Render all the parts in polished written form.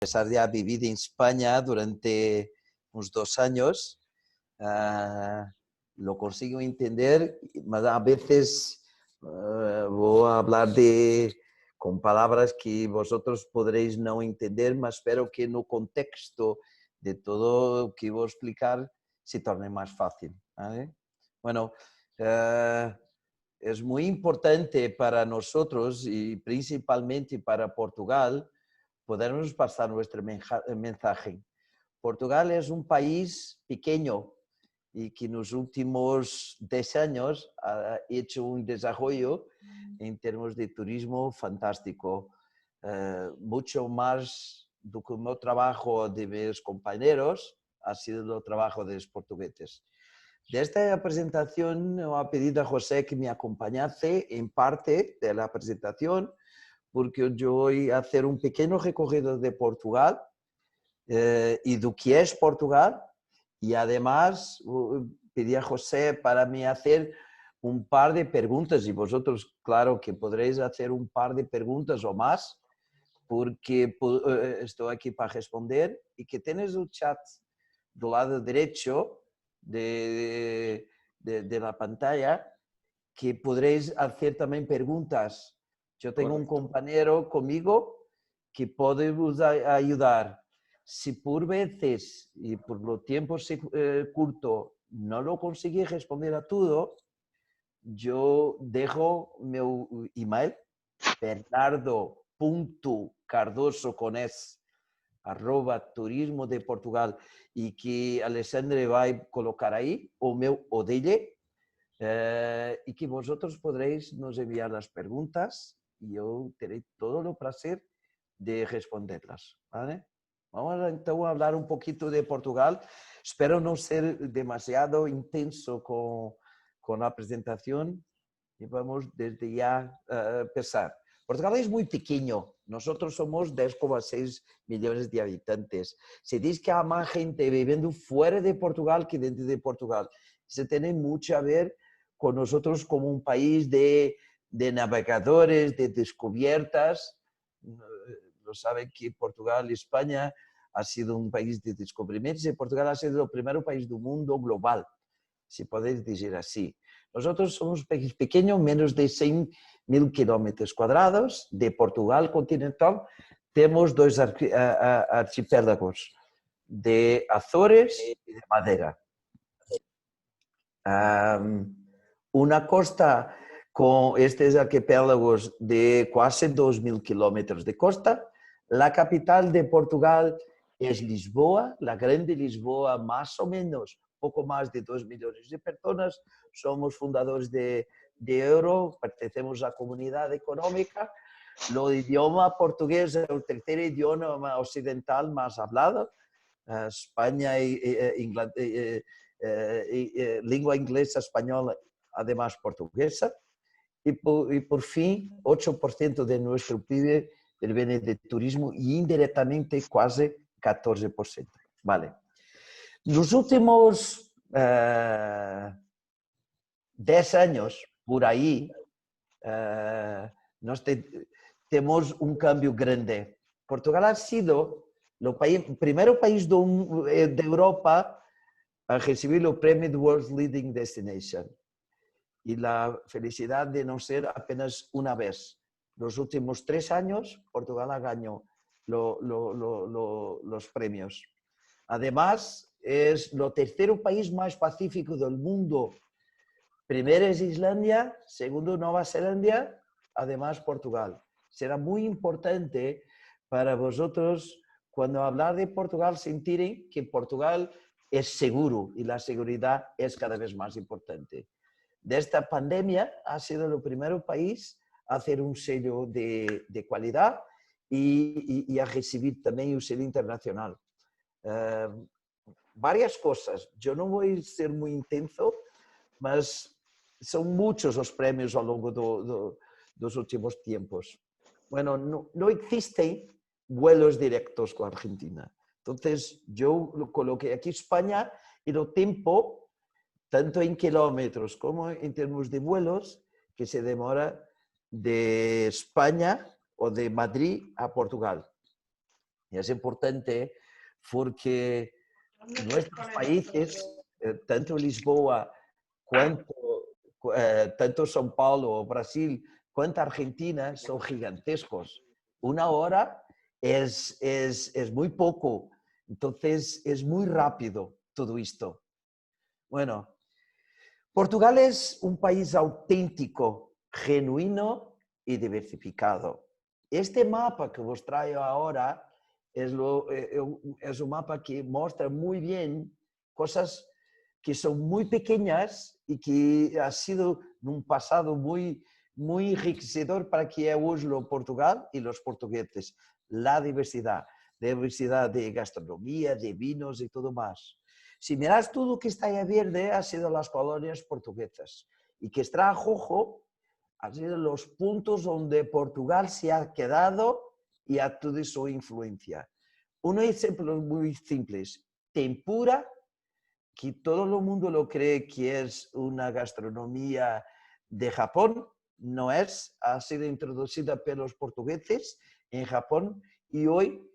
pesar de haber vivido en España durante unos 2 años, lo consigo entender, mas a veces voy a hablar con palabras que vosotros podréis no entender, mas espero que no contexto de todo lo que voy a explicar se torne más fácil. ¿Vale? Bueno, es muy importante para nosotros y principalmente para Portugal podernos pasar nuestro mensaje. Portugal es un país pequeño y que en los últimos 10 años ha hecho un desarrollo en términos de turismo fantástico. Mucho más do que el meu trabajo de mis compañeros ha sido el trabajo de los portugueses. De esta presentación he pedido a José que me acompañase en parte de la presentación porque yo voy a hacer un pequeño recorrido de Portugal y de qué es Portugal, y además pedí a José para mí hacer un par de preguntas, y vosotros claro que podréis hacer un par de preguntas o más, porque estoy aquí para responder, y que tenéis el chat del lado derecho de la pantalla, que podréis hacer también preguntas. Yo tengo un compañero conmigo que puede ayudar. Si por veces y por lo tiempo corto no lo conseguí responder a todo, yo dejo mi email bernardo.cardoso@turismo de Portugal, y que Alexandre va a colocar ahí o meu o dele, y que vosotros podréis nos enviar las preguntas y yo teré todo el placer de responderlas. ¿Vale? Vamos entonces a hablar un poquito de Portugal. Espero no ser demasiado intenso con la presentación y vamos desde ya a empezar. Portugal es muy pequeño. Nosotros somos 10,6 millones de habitantes. Se dice que hay más gente viviendo fuera de Portugal que dentro de Portugal. Eso tiene mucho a ver con nosotros como un país de navegadores, de descubiertas. Lo saben que Portugal y España ha sido un país de descubrimientos y Portugal ha sido el primer país del mundo global, si podéis decir así. Nosotros somos un país pequeño, menos de 100.000 kilómetros cuadrados. De Portugal continental tenemos 2 archipiélagos, de Azores y de Madeira. Una costa con estos archipiélagos de casi 2.000 kilómetros de costa. La capital de Portugal es Lisboa, la grande Lisboa, más o menos, poco más de 2 millones de personas. Somos fundadores de Euro, pertenecemos a la comunidad económica. El idioma portugués es el tercer idioma occidental más hablado. España y Inglaterra, lengua inglesa, española, además portuguesa. Y por fin, 8% de nuestro PIB viene de turismo y indirectamente casi 14%. Vale. Los últimos 10 años, por ahí, tenemos un cambio grande. Portugal ha sido el primer país de Europa a recibir el premio de World's Leading Destination. Y la felicidad de no ser apenas una vez. Los últimos 3 años, Portugal ha ganado los premios. Además, es el tercer país más pacífico del mundo. Primero es Islandia, segundo Nueva Zelanda, además Portugal. Será muy importante para vosotros, cuando hablar de Portugal, sentir que Portugal es seguro y la seguridad es cada vez más importante. De esta pandemia ha sido el primer país a hacer un sello de calidad y a recibir también un sello internacional. Varias cosas. Yo no voy a ser muy intenso, mas son muchos los premios a lo largo de los últimos tiempos. Bueno, no existen vuelos directos con Argentina. Entonces, yo lo coloqué aquí España y el tiempo, tanto en kilómetros como en términos de vuelos, que se demora de España o de Madrid a Portugal. Y es importante porque nuestros países, tanto Lisboa, cuanto, tanto São Paulo, Brasil, cuanto Argentina, son gigantescos. Una hora es muy poco, entonces es muy rápido todo esto. Bueno, Portugal es un país auténtico, genuino y diversificado. Este mapa que os traigo ahora es un mapa que muestra muy bien cosas que son muy pequeñas y que ha sido en un pasado muy enriquecedor para que hoy Portugal y los portugueses. La diversidad de gastronomía, de vinos y todo más. Si miras todo lo que está ahí verde, ha sido las colonias portuguesas. Y que está rojo, han sido los puntos donde Portugal se ha quedado y ha toda su influencia. Un ejemplo muy simple, tempura, que todo el mundo lo cree que es una gastronomía de Japón, no es, ha sido introducida por los portugueses en Japón y hoy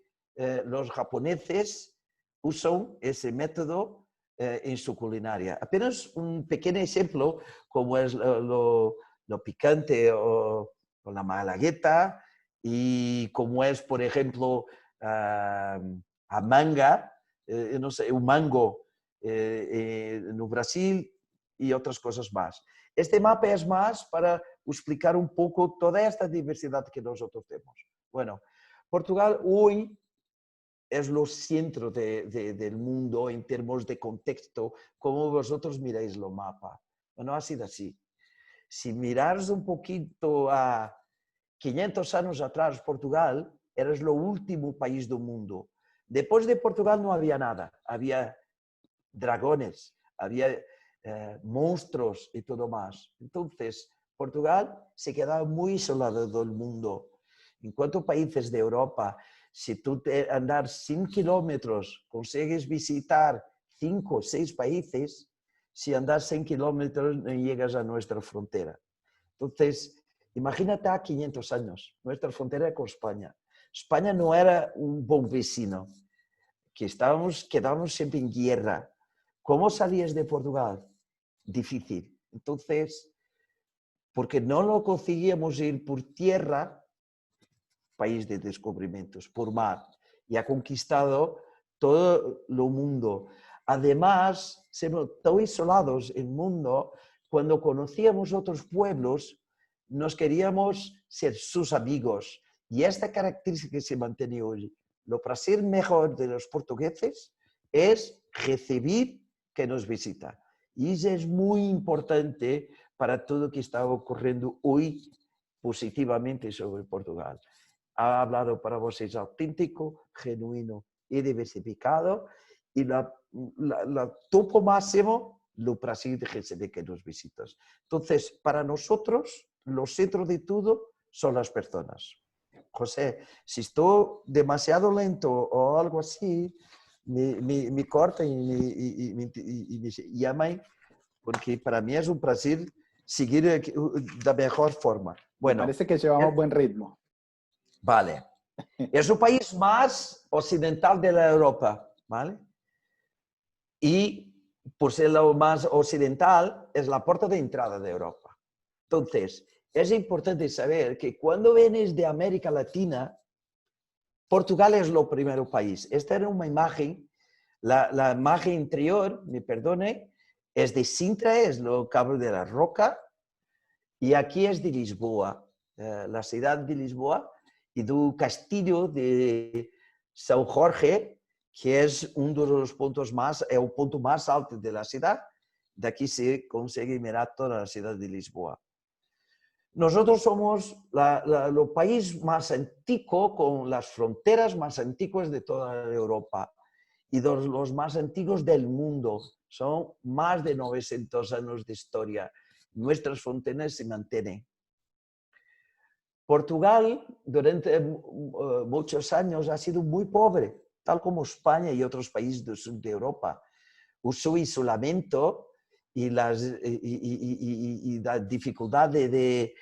los japoneses usan ese método en su culinaria. Apenas un pequeño ejemplo, como es lo picante o la malagueta, y como es, por ejemplo, a manga, no sé, un mango en Brasil y otras cosas más. Este mapa es más para explicar un poco toda esta diversidad que nosotros tenemos. Bueno, Portugal hoy es lo centro del mundo en términos de contexto, como vosotros miráis el mapa. Bueno, ha sido así. Si miráis un poquito a 500 años atrás, Portugal era el último país del mundo. Después de Portugal no había nada. Había dragones, había monstruos y todo más. Entonces, Portugal se quedaba muy isolado del mundo. En cuanto a países de Europa, si tú andar 100 kilómetros consigues visitar 5 o 6 países, si andas 100 kilómetros no llegas a nuestra frontera. Entonces, imagínate a 500 años, nuestra frontera con España. España no era un buen vecino, que quedábamos siempre en guerra. ¿Cómo salías de Portugal? Difícil. Entonces, porque no lo conseguíamos ir por tierra, país de descubrimientos, por mar, y ha conquistado todo el mundo. Además, somos tan isolados en el mundo, cuando conocíamos otros pueblos, nos queríamos ser sus amigos. Y esta característica que se mantiene hoy, lo para ser mejor de los portugueses es recibir que nos visita. Y eso es muy importante para todo lo que está ocurriendo hoy positivamente sobre Portugal. Ha hablado para vosotros auténtico, genuino y diversificado. Y la topo máximo, lo Brasil de recibir que nos visitas. Entonces, para nosotros, lo centro de todo son las personas. José, si estoy demasiado lento o algo así, me cortan y me llaman, porque para mí es un placer seguir de la mejor forma. Bueno, me parece que llevamos buen ritmo. Vale. Es el país más occidental de la Europa, ¿vale? Y por ser lo más occidental, es la puerta de entrada de Europa. Entonces, es importante saber que cuando vienes de América Latina, Portugal es el primer país. Esta era una imagen, la imagen interior, me perdone, es de Sintra, es lo Cabo de la Roca, y aquí es de Lisboa, la ciudad de Lisboa, y del castillo de São Jorge, que es uno de los puntos más, el punto más alto de la ciudad. De aquí se consigue mirar toda la ciudad de Lisboa. Nosotros somos el país más antiguo, con las fronteras más antiguas de toda Europa y de los más antiguos del mundo. Son más de 900 años de historia. Nuestras fronteras se mantienen. Portugal durante muchos años ha sido muy pobre, tal como España y otros países del sur de Europa. Su isolamiento y la dificultad de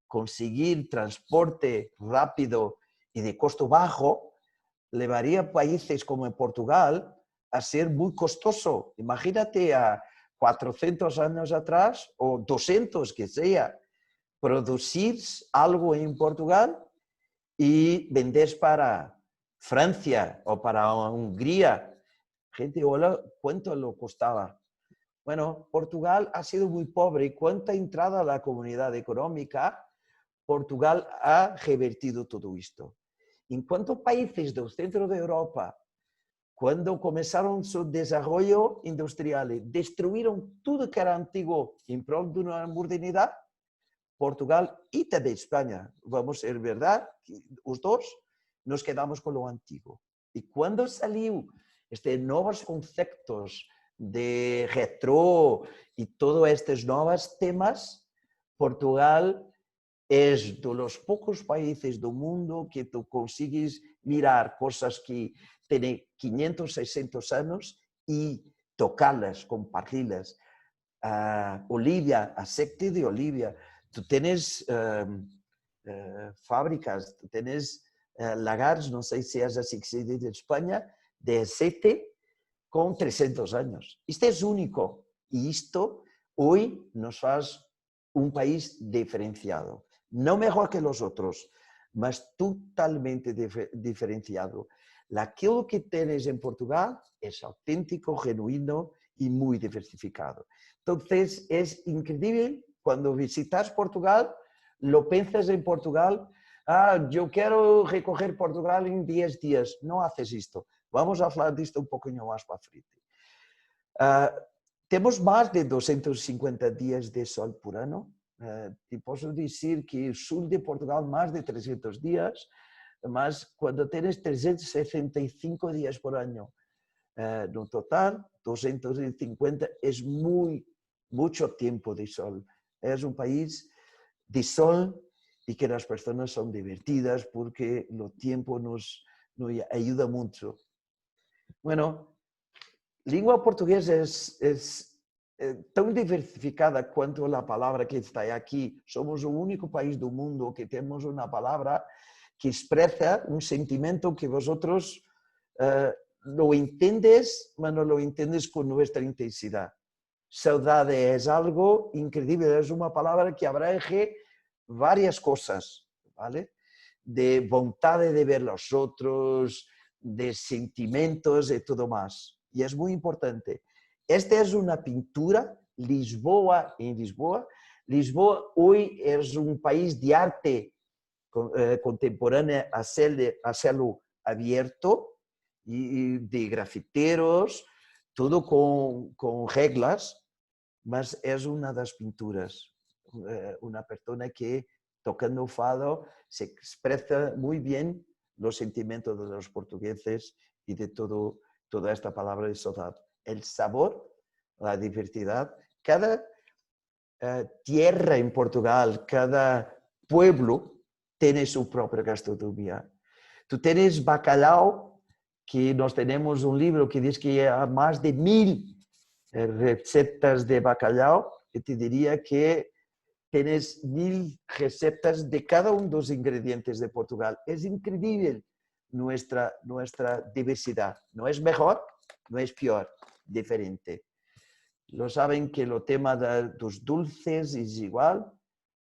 conseguir transporte rápido y de costo bajo, llevaría a países como en Portugal a ser muy costoso. Imagínate a 400 años atrás o 200 que sea, producir algo en Portugal y vender para Francia o para Hungría. Gente, hola, ¿cuánto lo costaba? Bueno, Portugal ha sido muy pobre. ¿Cuánta entrada a la comunidad económica Portugal ha revertido todo esto? ¿En cuántos países del centro de Europa, cuando comenzaron su desarrollo industrial, destruyeron todo que era antiguo en pro de una modernidad? Portugal y también España, vamos a ser verdad, los dos nos quedamos con lo antiguo. Y cuando salió nuevos conceptos de retro y todos estos nuevos temas, Portugal es de los pocos países del mundo que tú consigues mirar cosas que tienen 500, 600 años y tocarlas, compartirlas. Olivia, aceite de oliva. Tú tienes fábricas, tú tienes lagares, no sé si es así que se dice en España, de aceite con 300 años. Este es único y esto hoy nos hace un país diferenciado. No mejor que los otros, mas totalmente diferenciado. Aquello que tienes en Portugal es auténtico, genuino y muy diversificado. Entonces, es increíble cuando visitas Portugal, lo piensas en Portugal, yo quiero recoger Portugal en 10 días. No haces esto. Vamos a hablar de esto un poquito más para frente. Tenemos más de 250 días de sol por año. Te puedo decir que el sur de Portugal más de 300 días, más cuando tienes 365 días por año. No total, 250 es mucho tiempo de sol. Es un país de sol y que las personas son divertidas porque el tiempo nos ayuda mucho. Bueno, lengua portuguesa es tan diversificada cuanto la palabra que está aquí. Somos el único país del mundo que tenemos una palabra que expresa un sentimiento que vosotros lo entiendes, pero no lo entiendes con nuestra intensidad. Saudade es algo increíble, es una palabra que abrange varias cosas, ¿vale? De voluntad de ver a los otros, de sentimientos y todo más. Y es muy importante. Esta es una pintura, Lisboa, en Lisboa. Lisboa hoy es un país de arte contemporánea a cielo abierto y de grafiteros, todo con reglas, mas es una de las pinturas. Una persona que tocando fado se expresa muy bien los sentimientos de los portugueses y de toda esta palabra de saudade. El sabor, la diversidad, cada tierra en Portugal, cada pueblo tiene su propia gastronomía. Tú tienes bacalao, que nos tenemos un libro que dice que hay más de 1000 recetas de bacalao, y te diría que tienes 1000 recetas de cada uno de los ingredientes de Portugal. Es increíble nuestra diversidad. No es mejor, no es peor, diferente. Lo saben que el tema de los dulces es igual,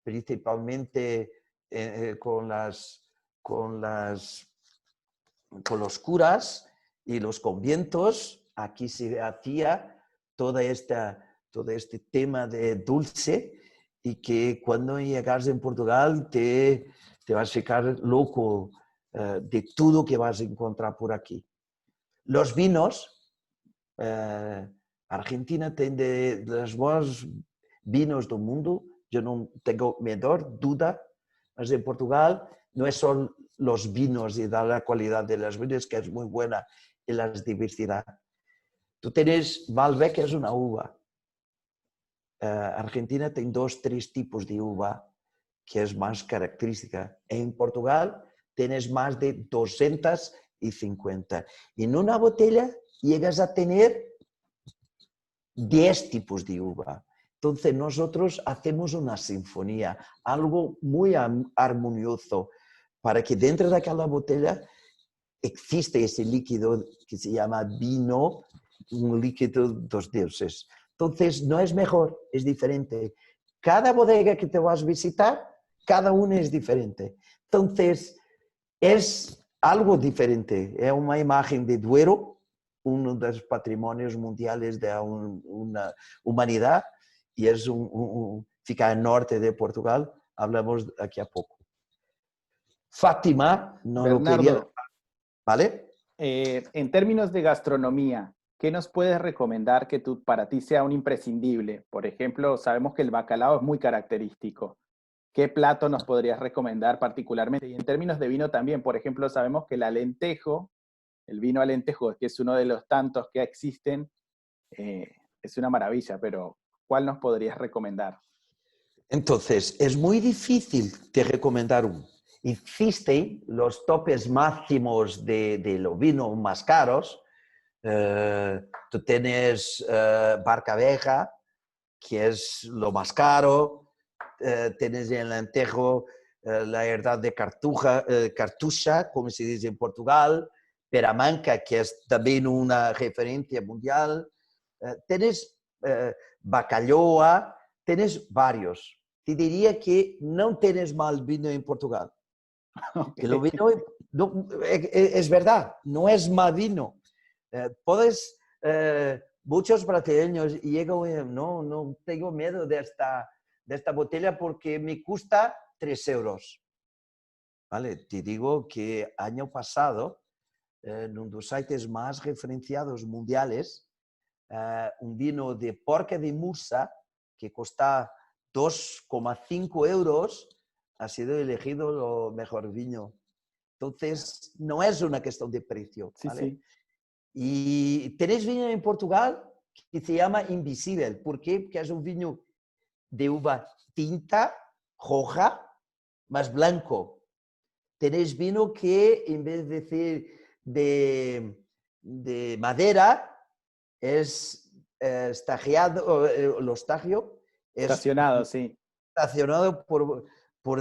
principalmente con los curas y los conventos. Aquí se hacía todo este tema de dulce y que cuando llegas en Portugal te vas a ficar loco de todo que vas a encontrar por aquí. Los vinos, Argentina tiene de los buenos vinos del mundo, yo no tengo menor duda, mas en Portugal no es solo los vinos y la calidad de los vinos, que es muy buena, y la diversidad. Tú tienes Malbec, que es una uva. Argentina tiene 2, 3 tipos de uva que es más característica. En Portugal tienes más de 250. En una botella llegas a tener 10 tipos de uva. Entonces nosotros hacemos una sinfonía, algo muy armonioso. para que dentro de aquella botella existe ese líquido que se llama vino, un líquido de los dioses. Entonces, no es mejor, es diferente. Cada bodega que te vas a visitar, cada una es diferente. Entonces, es algo diferente. Es una imagen de Duero, uno de los patrimonios mundiales de una humanidad, y es fica al norte de Portugal. Hablamos aquí a poco. Fátima, no lo quería, Bernardo, ¿vale? en términos de gastronomía, ¿qué nos puedes recomendar que para ti sea un imprescindible? Por ejemplo, sabemos que el bacalao es muy característico. ¿Qué plato nos podrías recomendar particularmente? Y en términos de vino también, por ejemplo, sabemos que el alentejo, el vino alentejo, que es uno de los tantos que existen, es una maravilla, pero ¿cuál nos podrías recomendar? Entonces, es muy difícil de recomendar uno. Existen los topes máximos de los vinos más caros. Tú tienes Barca Abeja, que es lo más caro. Tienes en el Alentejo la herdad de Cartuja, como se dice en Portugal. Peramanca, que es también una referencia mundial. Tienes Bacalhoa, tienes varios. Te diría que no tienes mal vino en Portugal. Okay. Que lo vino, no, es verdad, no es mal vino. Muchos brasileños llegan, no tengo miedo de esta botella porque me cuesta 3 euros. ¿Vale? Te digo que año pasado, en uno de los sitios más referenciados mundiales, un vino de Porca de Mursa que cuesta 2,5 euros ha sido elegido lo mejor vino. Entonces, no es una cuestión de precio, ¿vale? Sí, sí. Y tenéis vino en Portugal que se llama Invisible. ¿Por qué? Porque es un vino de uva tinta, roja, más blanco. Tenéis vino que en vez de decir de madera, es estagiado, lo estagio es Estacionado, sí. estacionado por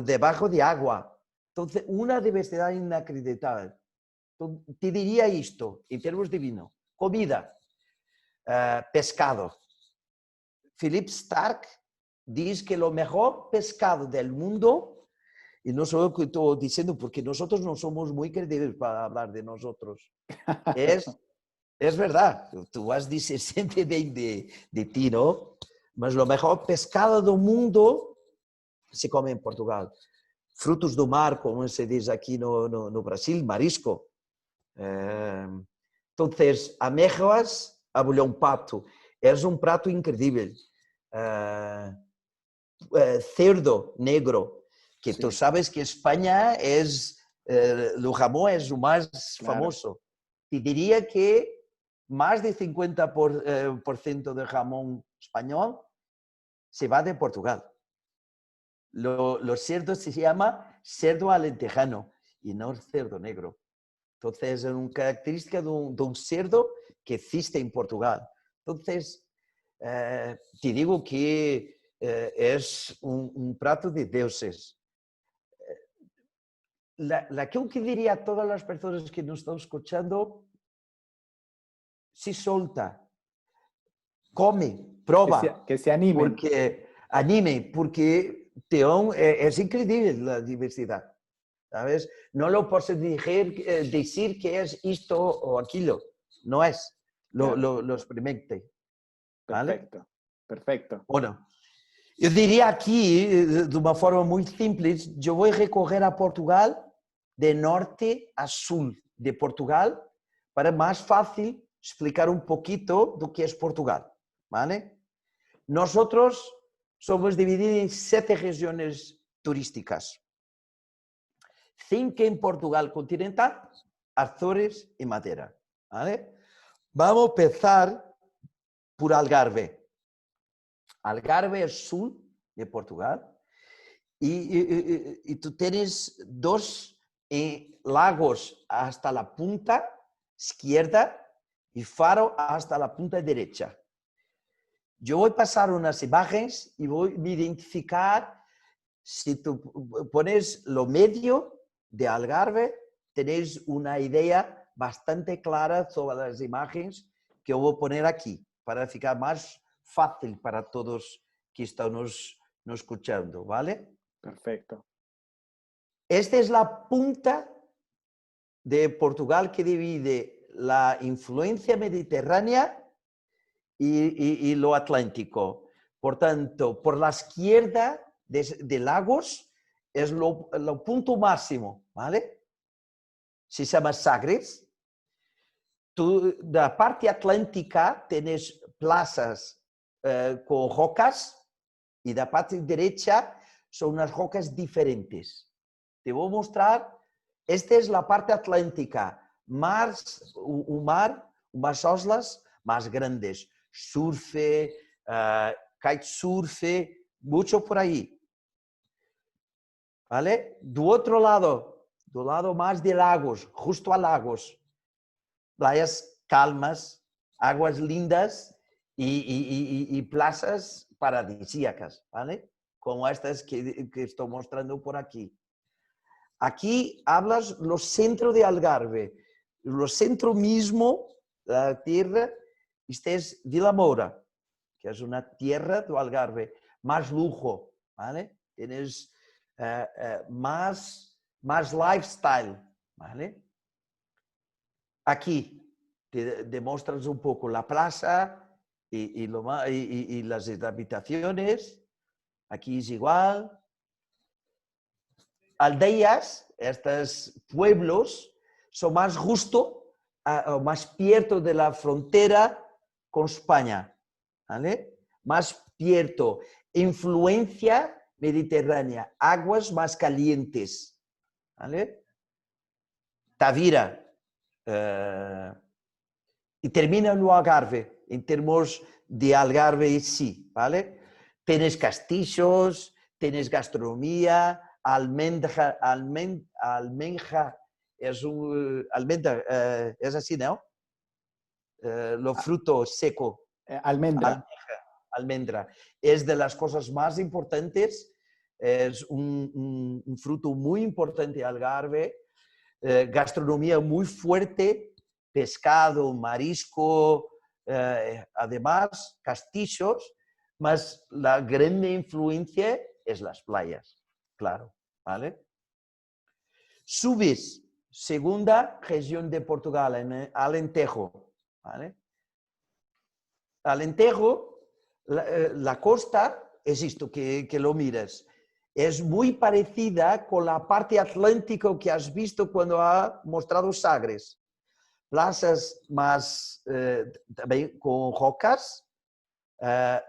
debajo de agua. Entonces, una diversidad inacreditada. Te diría esto, en términos de vino. Comida, pescado. Philip Stark dice que lo mejor pescado del mundo, y no solo que estoy diciendo, porque nosotros no somos muy creíbles para hablar de nosotros, es verdad, tú vas a decir siempre bien de ti, ¿no? Mas lo mejor pescado del mundo se come en Portugal. Frutos do mar, como se dice aquí no Brasil, marisco. Entonces, amêijoas a bolhão pato. Es un prato increíble. Cerdo negro, que Sí, tú sabes que España es, el jamón es lo más claro. famoso. Te diría que más de 50% del jamón español se va de Portugal. Los cerdos se llama cerdo alentejano y no cerdo negro. Entonces, es una característica de un cerdo que existe en Portugal. Entonces, te digo que es un plato de dioses. Que diría a todas las personas que nos están escuchando, si solta, come, prueba, Que se animen. porque anime, porque es increíble la diversidad. ¿Sabes? No lo puedo decir que es esto o aquello. No es. Claro. Lo experimente. ¿Vale? Perfecto, perfecto. Bueno, yo diría aquí, de una forma muy simple, yo voy a recorrer a Portugal de norte a sur de Portugal para más fácil explicar un poquito de qué es Portugal. ¿Vale? Nosotros somos divididos en 7 regiones turísticas. 5 en Portugal continental, Azores y Madeira. ¿Vale? Vamos a empezar por Algarve. Algarve es sur de Portugal y tú tienes 2 lagos hasta la punta izquierda y Faro hasta la punta derecha. Yo voy a pasar unas imágenes y voy a identificar si tú pones lo medio de Algarve, tenéis una idea bastante clara sobre las imágenes que voy a poner aquí, para ficar más fácil para todos que están nos escuchando, ¿vale? Perfecto. Esta es la punta de Portugal que divide la influencia mediterránea y lo atlántico. Por tanto, por la izquierda de Lagos es lo punto máximo, ¿vale? Se llama Sagres. Tú, de la parte atlántica tienes plazas con rocas y de la parte derecha son unas rocas diferentes. Te voy a mostrar, esta es la parte atlántica, un mar, unas islas más grandes, surfe, kitesurf, mucho por ahí. ¿Vale? Do lado más de Lagos, justo a Lagos, playas calmas, aguas lindas y plazas paradisíacas, ¿vale? Como estas que estoy mostrando por aquí. Aquí hablas los centros de Algarve, los centro mismo de la tierra, este es Vilamoura, que es una tierra de Algarve, más lujo, ¿vale? Tienes más lifestyle, ¿vale? Aquí te demuestras un poco la plaza y las habitaciones. Aquí es igual. Aldeas, estos pueblos, son más justo, más pierto de la frontera con España, ¿vale? Más pierto. Influencia mediterránea, aguas más calientes, ¿vale? Tavira. Y termina en Algarve, en términos de Algarve en sí, ¿vale? Tienes castillos, tienes gastronomía, almendra es así, ¿no? Lo fruto seco. Almendra. Almendra. Es de las cosas más importantes, es un fruto muy importante Algarve, gastronomía muy fuerte, pescado, marisco, además castillos, más la gran influencia es las playas, claro, ¿vale? Subes, segunda región de Portugal, en Alentejo, ¿vale? Alentejo, la costa, es esto que lo miras, es muy parecida con la parte atlántica que has visto cuando ha mostrado Sagres. Plazas más también con rocas,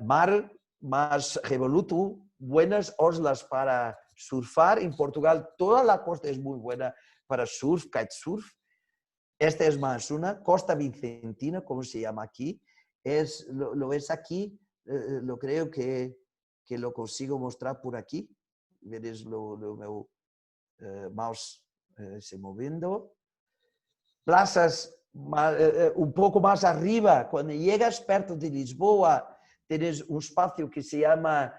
mar más revoluto, buenas islas para surfar. En Portugal toda la costa es muy buena para surf, kitesurf. Esta es más una costa vicentina, como se llama aquí. Lo ves aquí, lo creo que lo consigo mostrar por aquí. Veréis meu mouse se moviendo. Plazas un poco más arriba, cuando llegas perto de Lisboa, tienes un espacio que se llama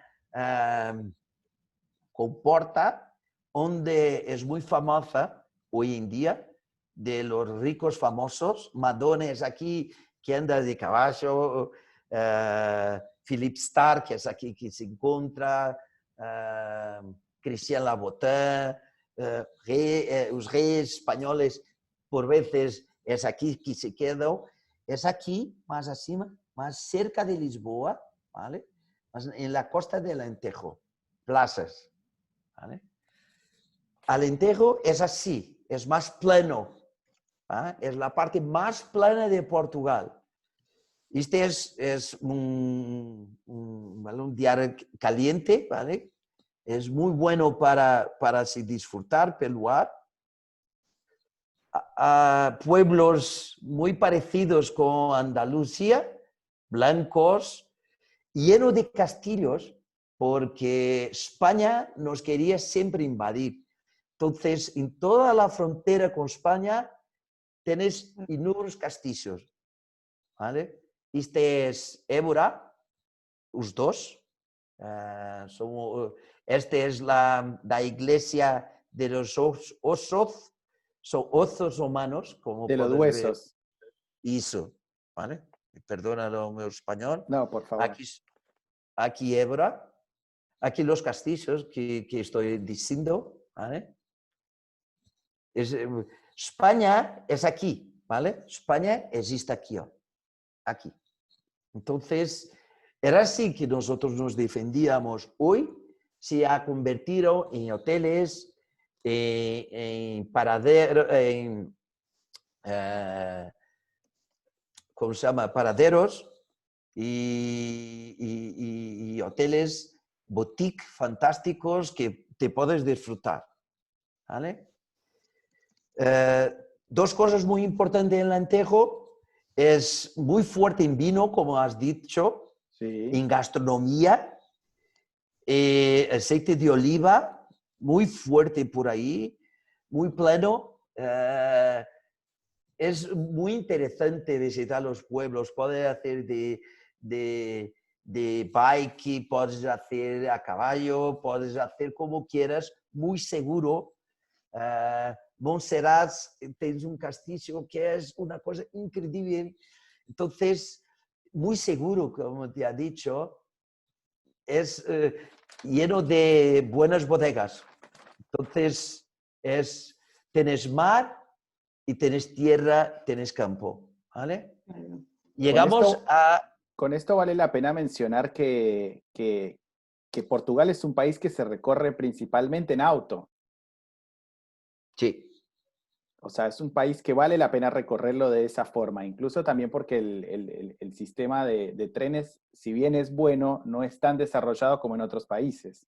Comporta, donde es muy famosa hoy en día, de los ricos famosos. Madonna es aquí, que anda de caballo, Philip Stark, que es aquí que se encuentra, Christian Louboutin, los reyes españoles, por veces es aquí que se quedó. Es aquí, más acima, más cerca de Lisboa, ¿vale? En la costa de Alentejo, plazas, ¿vale? Alentejo es así, es más plano, ¿vale? Es la parte más plana de Portugal. Este es un día caliente, ¿vale? Es muy bueno para disfrutar, peluar. Pueblos muy parecidos con Andalucía, blancos, lleno de castillos, porque España nos quería siempre invadir. Entonces, en toda la frontera con España tenéis inúmeros castillos, ¿vale? Este es Évora, los dos. Este es la iglesia de los osos, son osos humanos, como De los puedes ver. huesos. Eso, ¿vale? Perdónalo mi español. No, por favor. Aquí Évora, aquí los castillos que estoy diciendo, ¿vale? España es aquí, ¿vale? España existe aquí. Entonces, era así que nosotros nos defendíamos. Hoy se ha convertido en hoteles, en paraderos, ¿cómo se llama? Paraderos y hoteles boutique fantásticos que te puedes disfrutar, ¿vale? Dos cosas muy importantes en Alentejo: es muy fuerte en vino, como has dicho, Sí. en gastronomía, aceite de oliva, muy fuerte por ahí, muy pleno. Es muy interesante visitar los pueblos, puedes hacer de bike, puedes hacer a caballo, puedes hacer como quieras, muy seguro. Montserrat, tienes un castillo que es una cosa increíble. Entonces, muy seguro, como te ha dicho, es lleno de buenas bodegas. Entonces, tienes mar y tienes tierra, tienes campo, ¿vale? Llegamos Con esto vale la pena mencionar que Portugal es un país que se recorre principalmente en auto. Sí. O sea, es un país que vale la pena recorrerlo de esa forma, incluso también porque el sistema de trenes, si bien es bueno, no es tan desarrollado como en otros países.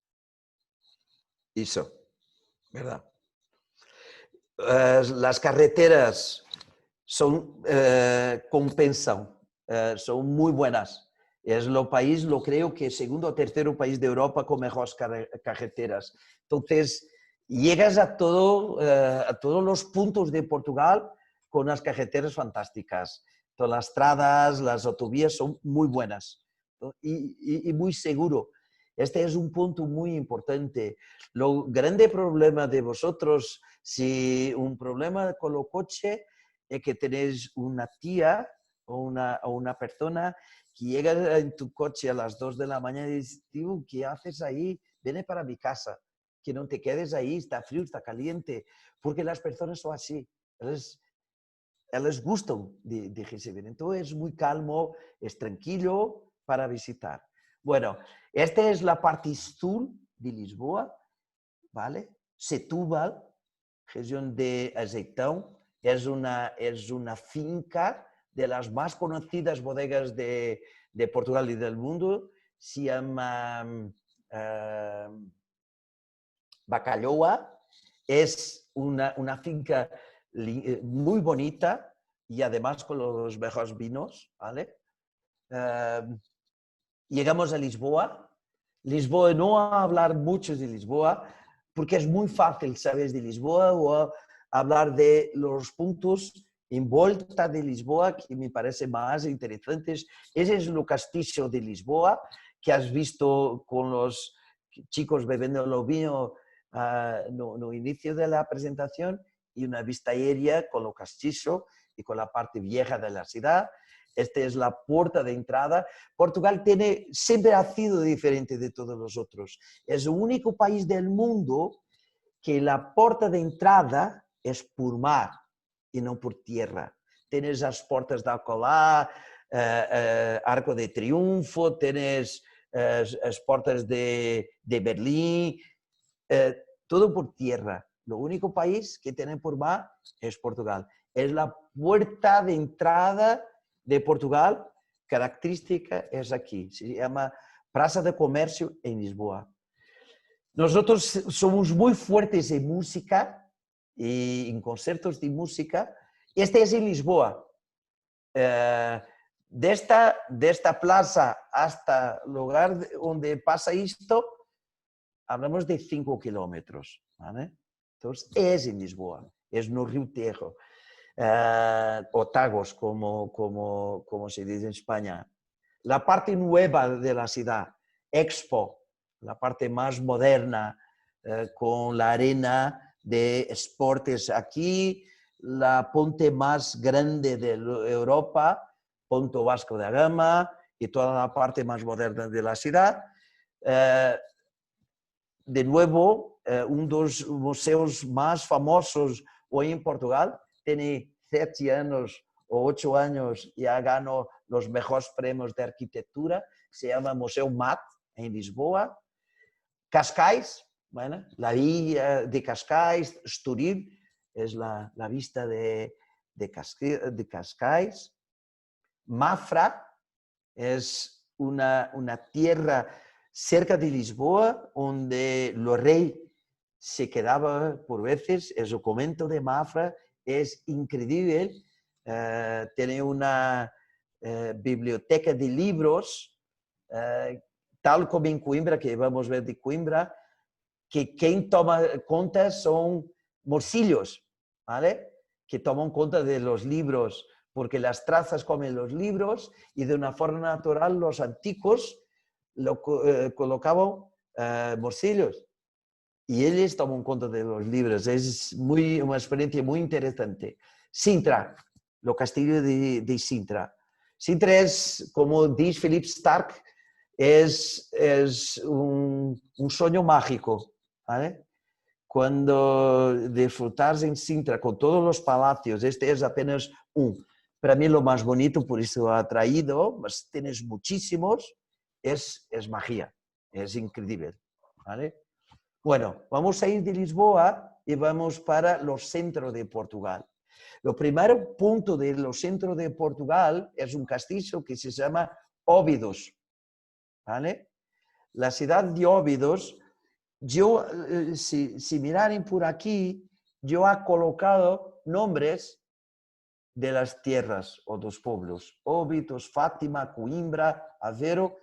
Eso, ¿verdad? Las carreteras compensan, son muy buenas. Es creo que segundo o tercero país de Europa con mejores carreteras. Entonces, llegas a todos los puntos de Portugal con unas carreteras fantásticas. Todas las estradas, las autovías son muy buenas, ¿no? Y muy seguro. Este es un punto muy importante. Lo grande problema de vosotros, si un problema con el coche, es que tenéis una tía o una persona que llega en tu coche a las 2 de la mañana y dice: tío, ¿qué haces ahí? Vene para mi casa, que no te quedes ahí, está frío, está caliente, porque las personas son así. Les gustan de recibir. Entonces es muy calmo, es tranquilo para visitar. Bueno, esta es la parte sur de Lisboa, ¿vale? Setúbal, región de Azeitão, es una finca de las más conocidas bodegas de Portugal y del mundo. Se llama Bacalhoa. Es una finca muy bonita y además con los mejores vinos, ¿vale? Llegamos a Lisboa. Lisboa, no a hablar mucho de Lisboa, porque es muy fácil saber de Lisboa o hablar de los puntos en volta de Lisboa que me parece más interesantes. Ese es el castillo de Lisboa que has visto con los chicos bebiendo el vino no inicio de la presentación, y una vista aérea con el castillo y con la parte vieja de la ciudad. Esta es la puerta de entrada. Portugal siempre ha sido diferente de todos los otros. Es el único país del mundo que la puerta de entrada es por mar y no por tierra. Tienes las puertas de Alcalá, Arco de Triunfo, tienes las puertas de Berlín, todo por tierra. Lo único país que tiene por mar es Portugal. Es la puerta de entrada de Portugal, característica es aquí. Se llama Praça de Comercio en Lisboa. Nosotros somos muy fuertes en música y en conciertos de música. Este es en Lisboa. De esta plaza hasta el lugar donde pasa esto, hablamos de 5 kilómetros, ¿vale? Entonces, es en Lisboa, es no Río Tejo, o Tagus, como se dice en España. La parte nueva de la ciudad, Expo, la parte más moderna, con la arena de esportes aquí, la ponte más grande de Europa, Ponto Vasco da Gama, y toda la parte más moderna de la ciudad. De nuevo, uno de los museos más famosos hoy en Portugal, tiene 7 años o 8 años, ya ganó los mejores premios de arquitectura, se llama Museu MAT, en Lisboa. Cascais, bueno, la villa de Cascais, Estoril, es la vista de Cascais. Mafra es una tierra cerca de Lisboa, donde el rey se quedaba por veces. El documento de Mafra es increíble. Tiene una biblioteca de libros, tal como en Coimbra, que vamos a ver de Coimbra, que quien toma cuenta son morcillos, ¿vale? Que toman cuenta de los libros, porque las trazas comen los libros y de una forma natural los antiguos colocaban morcillos. Y ellos toman cuenta de los libros. Es una experiencia muy interesante. Sintra, lo castillo de Sintra. Sintra es, como dice Philippe Starck, es un sueño mágico, ¿vale? Cuando disfrutas en Sintra con todos los palacios, este es apenas un. Para mí lo más bonito, por eso ha traído, mas tienes muchísimos, es magia, es increíble, ¿vale? Bueno, vamos a ir de Lisboa y vamos para los centros de Portugal. El primer punto de los centros de Portugal es un castillo que se llama Óbidos, ¿vale? La ciudad de Óbidos, yo, si miraren por aquí, yo he colocado nombres de las tierras o dos pueblos, Óbidos, Fátima, Coimbra, Aveiro.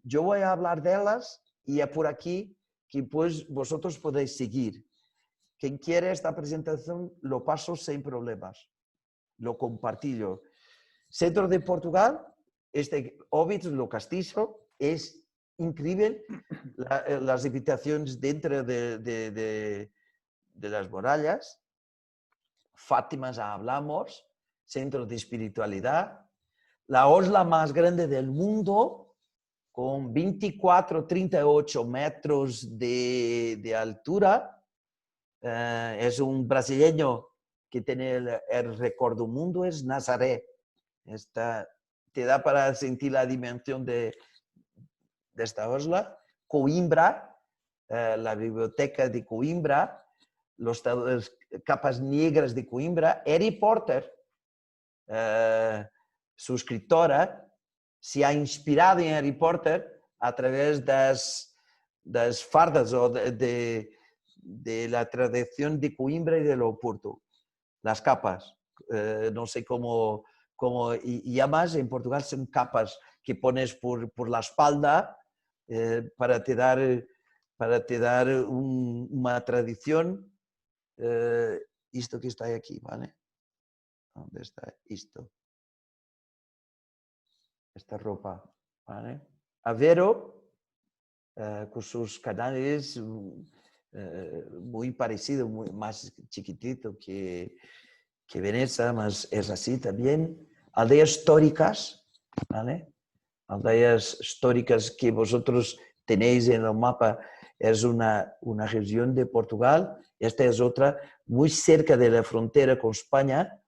Yo voy a hablar de ellas y es por aquí que pues vosotros podéis seguir. Quien quiere esta presentación lo paso sin problemas, lo compartillo. Centro de Portugal, este Óbidos, lo castillo, es increíble. Las habitaciones dentro de las murallas. Fátima ya hablamos, centro de espiritualidad. La osla más grande del mundo, con 24-38 metros de altura. Es un brasileño que tiene el récord del mundo, es Nazaré. Te da para sentir la dimensión de esta osla. Coimbra, la biblioteca de Coimbra, las capas negras de Coimbra. Harry Potter, su escritora, se ha inspirado en Harry Potter a través de las fardas o de la tradición de Coimbra y de Oporto. Las capas, no sé cómo y además en Portugal son capas que pones por la espalda para te dar una tradición. Esto que está aquí, ¿vale? ¿Dónde está esto? Esta ropa, ¿vale? Aveiro, con sus canales muy parecido, más chiquitito que Venecia, más es así también. Aldeas históricas, ¿vale? Aldeas históricas que vosotros tenéis en el mapa, es una región de Portugal. Esta es otra, muy cerca de la frontera con España.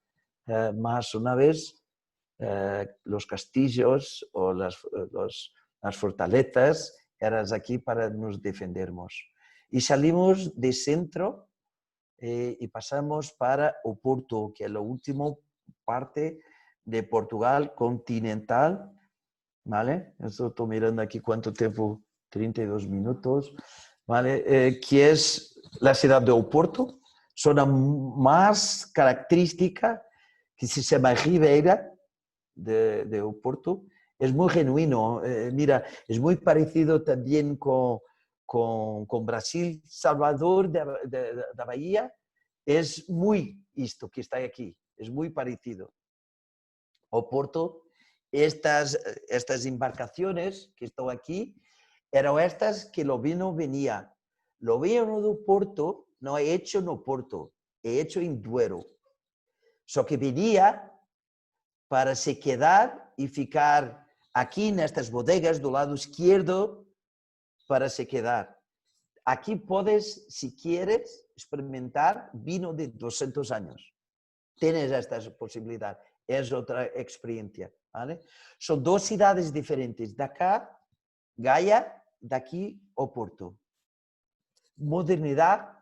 Más una vez, los castillos o las fortalezas eran aquí para nos defendernos. Y salimos de centro y pasamos para Oporto, que es la última parte de Portugal continental, ¿vale? Estoy mirando aquí cuánto tiempo, 32 minutos, ¿vale? Que es la ciudad de Oporto, zona más característica, que se llama Ribeira de Oporto. Es muy genuino, mira, es muy parecido también con Brasil. Salvador de Bahía es muy esto que está aquí, es muy parecido. Oporto, estas embarcaciones que están aquí, eran estas que lo vino venía. Lo vino de Oporto não é hecho no Porto, é hecho em Duero. Só que viria para se quedar e ficar aqui nestas bodegas do lado esquerdo para se quedar. Aqui podes, si quieres, experimentar vino de 200 años. Tienes esta posibilidad. Es otra experiencia. ¿Vale? Son dos ciudades diferentes. De acá, Gaia, de aquí, Oporto. Modernidad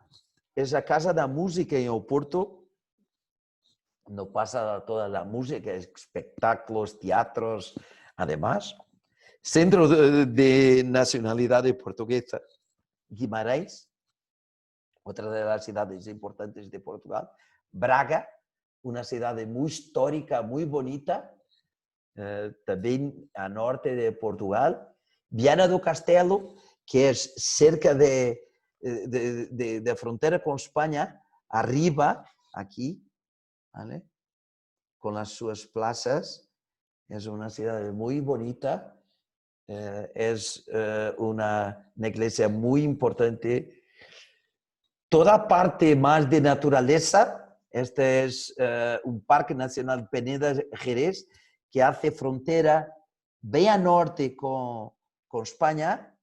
es la casa de la música en Oporto. No pasa toda la música, espectáculos, teatros, además. Centro de nacionalidad portuguesa. Guimarães, otra de las ciudades importantes de Portugal. Braga, una ciudad muy histórica, muy bonita, también al norte de Portugal. Viana do Castelo, que es cerca de frontera con España, arriba, aquí, ¿vale? Con las sus plazas. Es una ciudad muy bonita. Es una iglesia muy importante. Toda parte más de naturaleza. Este es un Parque Nacional Peneda Gerês que hace frontera bien al norte con España,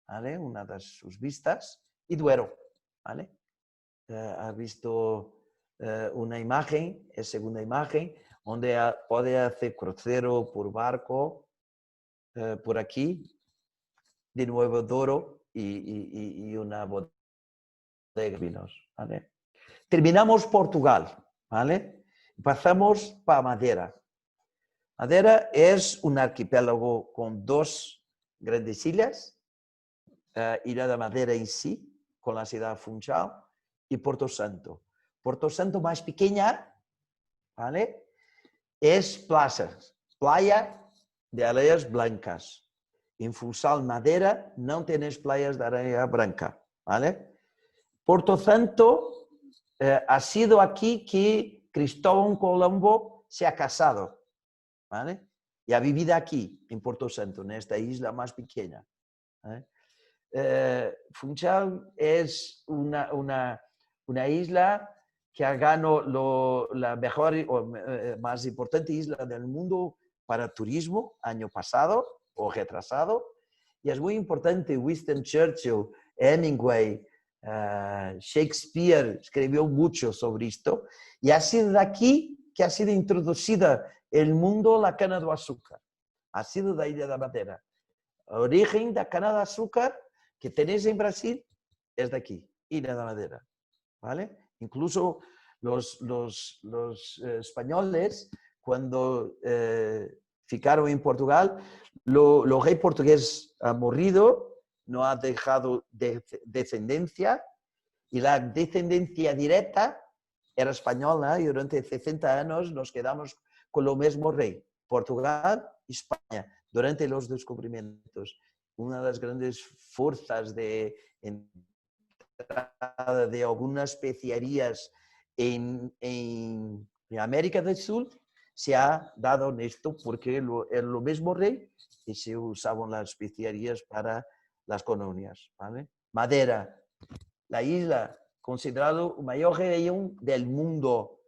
¿vale? Una de sus vistas, y Duero, ¿vale? Ha visto una imagen, es segunda imagen, donde puede hacer crucero por barco. Por aquí, de nuevo Douro y una bodega de vinos. ¿Vale? Terminamos Portugal, ¿vale? Pasamos para Madeira. Madeira es un archipiélago con dos grandes islas, Ilha da Madeira en sí, con la ciudad Funchal, y Porto Santo. Porto Santo más pequeña, ¿vale? Es playa de areias blancas. En Funchal, Madeira, no tienes playas de arena blanca, ¿vale? Porto Santo ha sido aquí que Cristóbal Colombo se ha casado, ¿vale? Y ha vivido aquí, en Porto Santo, en esta isla más pequeña. ¿Vale? Funchal es una isla que ha ganado la mejor o más importante isla del mundo para turismo año pasado o retrasado, y es muy importante. Winston Churchill, Hemingway, Shakespeare escribió mucho sobre esto, y ha sido de aquí que ha sido introducida el mundo la cana de azúcar. Ha sido de Ilha da Madeira. El origen de cana de azúcar que tenéis en Brasil es de aquí, Ilha da Madeira, ¿vale? Incluso los españoles, cuando ficaron en Portugal, los rey portugués ha morido, no ha dejado descendencia, y la descendencia directa era española, y durante 60 años nos quedamos con lo mismo rey, Portugal y España, durante los descubrimientos. Una de las grandes fuerzas de entrada de algunas especiarías en América del Sur se ha dado en esto, porque es lo mismo rey y se usaban las especiarías para las colonias, ¿vale? Madeira, la isla considerado el mayor región del mundo.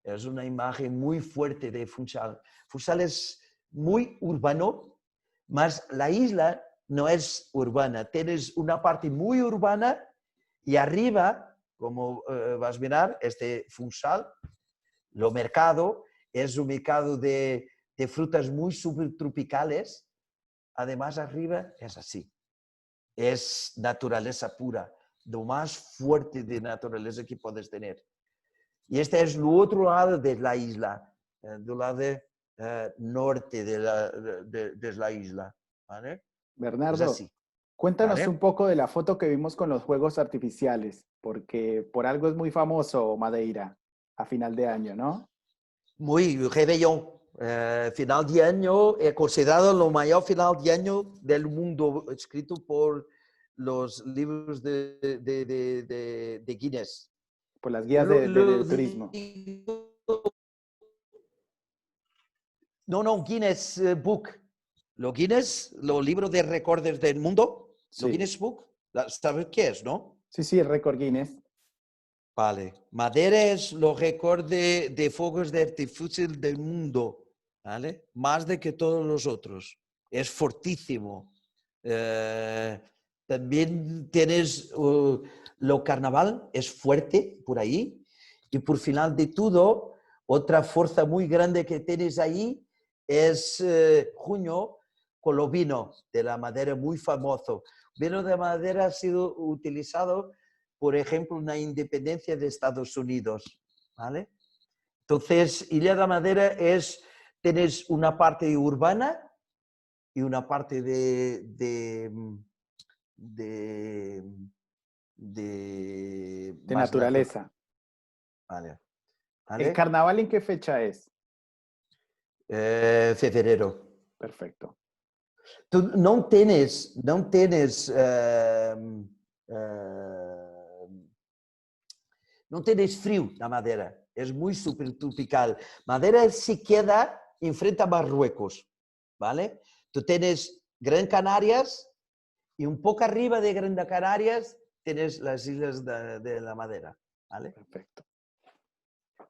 Es una imagen muy fuerte de Funchal. Funchal es muy urbano, mas la isla no es urbana. Tienes una parte muy urbana y arriba, como vas a mirar, este Funchal, lo mercado, es un mercado de frutas muy subtropicales. Además, arriba es así. Es naturaleza pura, lo más fuerte de naturaleza que puedes tener. Y este es el otro lado de la isla, del lado norte de la isla. ¿Vale? Bernardo, así. cuéntanos ¿Vale? un poco de la foto que vimos con los fuegos artificiales, porque por algo es muy famoso Madeira a final de año, ¿no? Muy Réveillon. Final de año, considerado lo mayor final de año del mundo, escrito por los libros de Guinness. Por las guías de turismo. No, Guinness Book. Lo Guinness, los libros de récords del mundo, Sí. lo Guinness Book, ¿sabes qué es, no? Sí, sí, el récord Guinness. Vale. Madeira es los récords de fuegos de artificio del mundo, ¿vale? Más de que todos los otros. Es fortísimo. También tienes lo carnaval, es fuerte por ahí. Y por final de todo, otra fuerza muy grande que tienes ahí es junio con los vinos de la madera muy famoso. Vino de madera ha sido utilizado, por ejemplo, en la independencia de Estados Unidos, ¿vale? Entonces, Ilha da Madeira tienes una parte urbana y una parte de De más natural, naturaleza. ¿vale? ¿El ¿Vale? carnaval en qué fecha es? Febrero. Perfecto. Tú no tienes frío na Madeira, es muy subtropical. Madeira se queda enfrente a Marruecos, ¿vale? Tú tienes Gran Canarias y un poco arriba de Gran Canarias tienes las islas de la Madeira, ¿vale? Perfecto.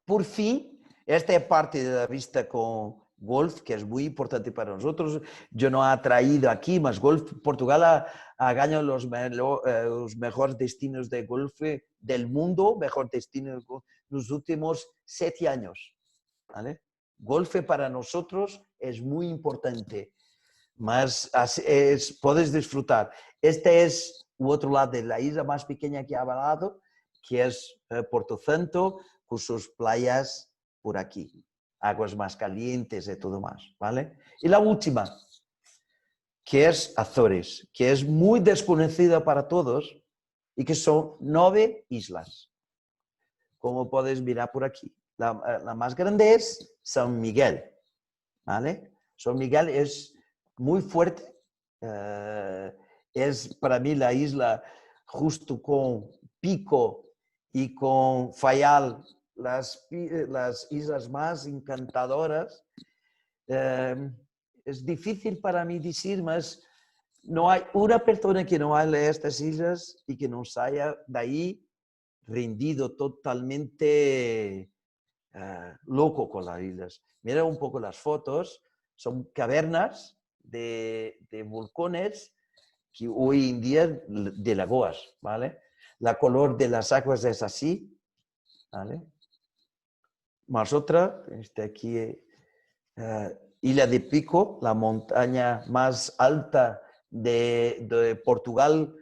Por fin, esta es parte de la vista con golf, que es muy importante para nosotros. Yo no he traído aquí, mas golf, Portugal ha ganado los mejores destinos de golf del mundo, mejor destino en los últimos 7 años. ¿Vale? Golf para nosotros es muy importante, mas puedes disfrutar. Este es el otro lado de la isla más pequeña que ha hablado, que es Porto Santo, con sus playas por aquí, aguas más calientes y todo más, ¿vale? Y la última, que es Azores, que es muy desconocida para todos y que son 9 islas, como podéis mirar por aquí. La más grande es San Miguel, ¿vale? San Miguel es muy fuerte, es para mí la isla justo con Pico y con Faial, las islas más encantadoras. Es difícil para mí decir, mas no hay una persona que no hable de estas islas y que no se haya de ahí rendido totalmente loco con las islas. Mira un poco las fotos, son cavernas de volcanes que hoy en día de lagoas, ¿vale? La color de las aguas es así, ¿vale? Más otra, aquí, Ilha de Pico, la montaña más alta de Portugal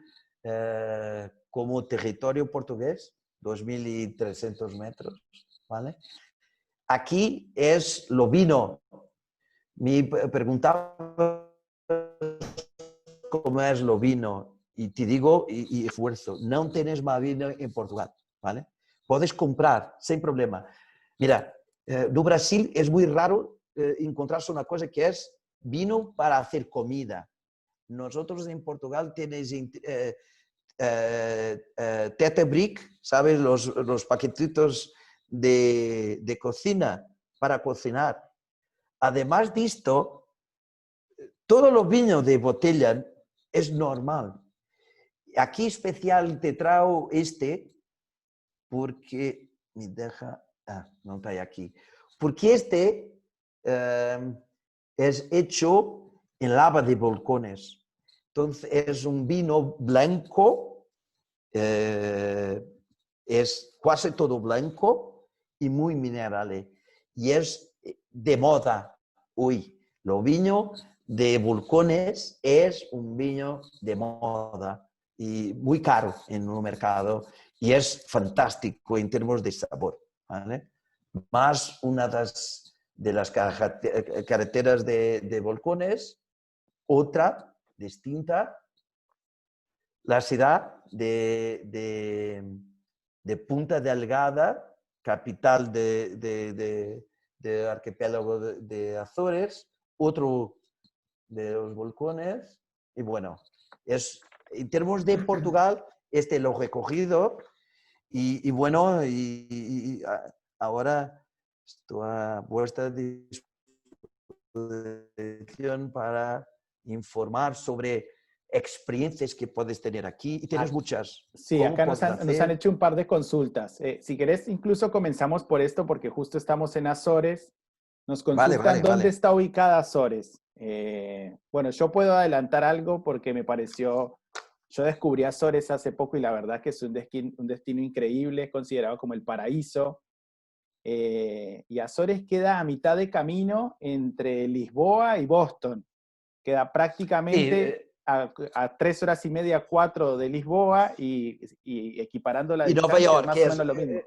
como territorio portugués, 2.300 metros, ¿vale? Aquí es lo vino. Me preguntaba cómo es lo vino y te digo y esfuerzo, no tienes más vino en Portugal, ¿vale? Puedes comprar sin problema. Mira, no Brasil es muy raro encontrarse una cosa que es vino para hacer comida. Nosotros en Portugal tenéis Tete Brick, ¿sabes? Los paquetitos de cocina para cocinar. Además de esto, todos los vinos de botella es normal. Aquí especial te traigo porque me deja, no está aquí, porque es hecho en lava de volcanes. Entonces es un vino blanco, es casi todo blanco y muy mineral. Y es de moda hoy. Lo vino de volcanes es un vino de moda y muy caro en el mercado y es fantástico en términos de sabor, ¿vale? Más una de las carreteras de volcanes, otra distinta, la ciudad de Punta Delgada, capital del archipiélago de Azores, otro de los volcanes, y bueno, en términos de Portugal, lo recogido, y bueno, ahora estoy a vuestra disposición para informar sobre experiencias que puedes tener aquí, y tienes muchas. Sí, ¿Cómo acá puedes nos han hacer? hecho un par de consultas. Si querés, incluso comenzamos por esto, porque justo estamos en Azores. Nos Vale, consultan vale, dónde vale. está ubicada Azores. Bueno, yo puedo adelantar algo porque me pareció, yo descubrí Azores hace poco y la verdad que es un destino increíble, es considerado como el paraíso. Y Azores queda a mitad de camino entre Lisboa y Boston. Queda Sí, prácticamente a 3 horas y media, 4 de Lisboa y equiparando la y Nueva distancia es York, más o menos lo mismo.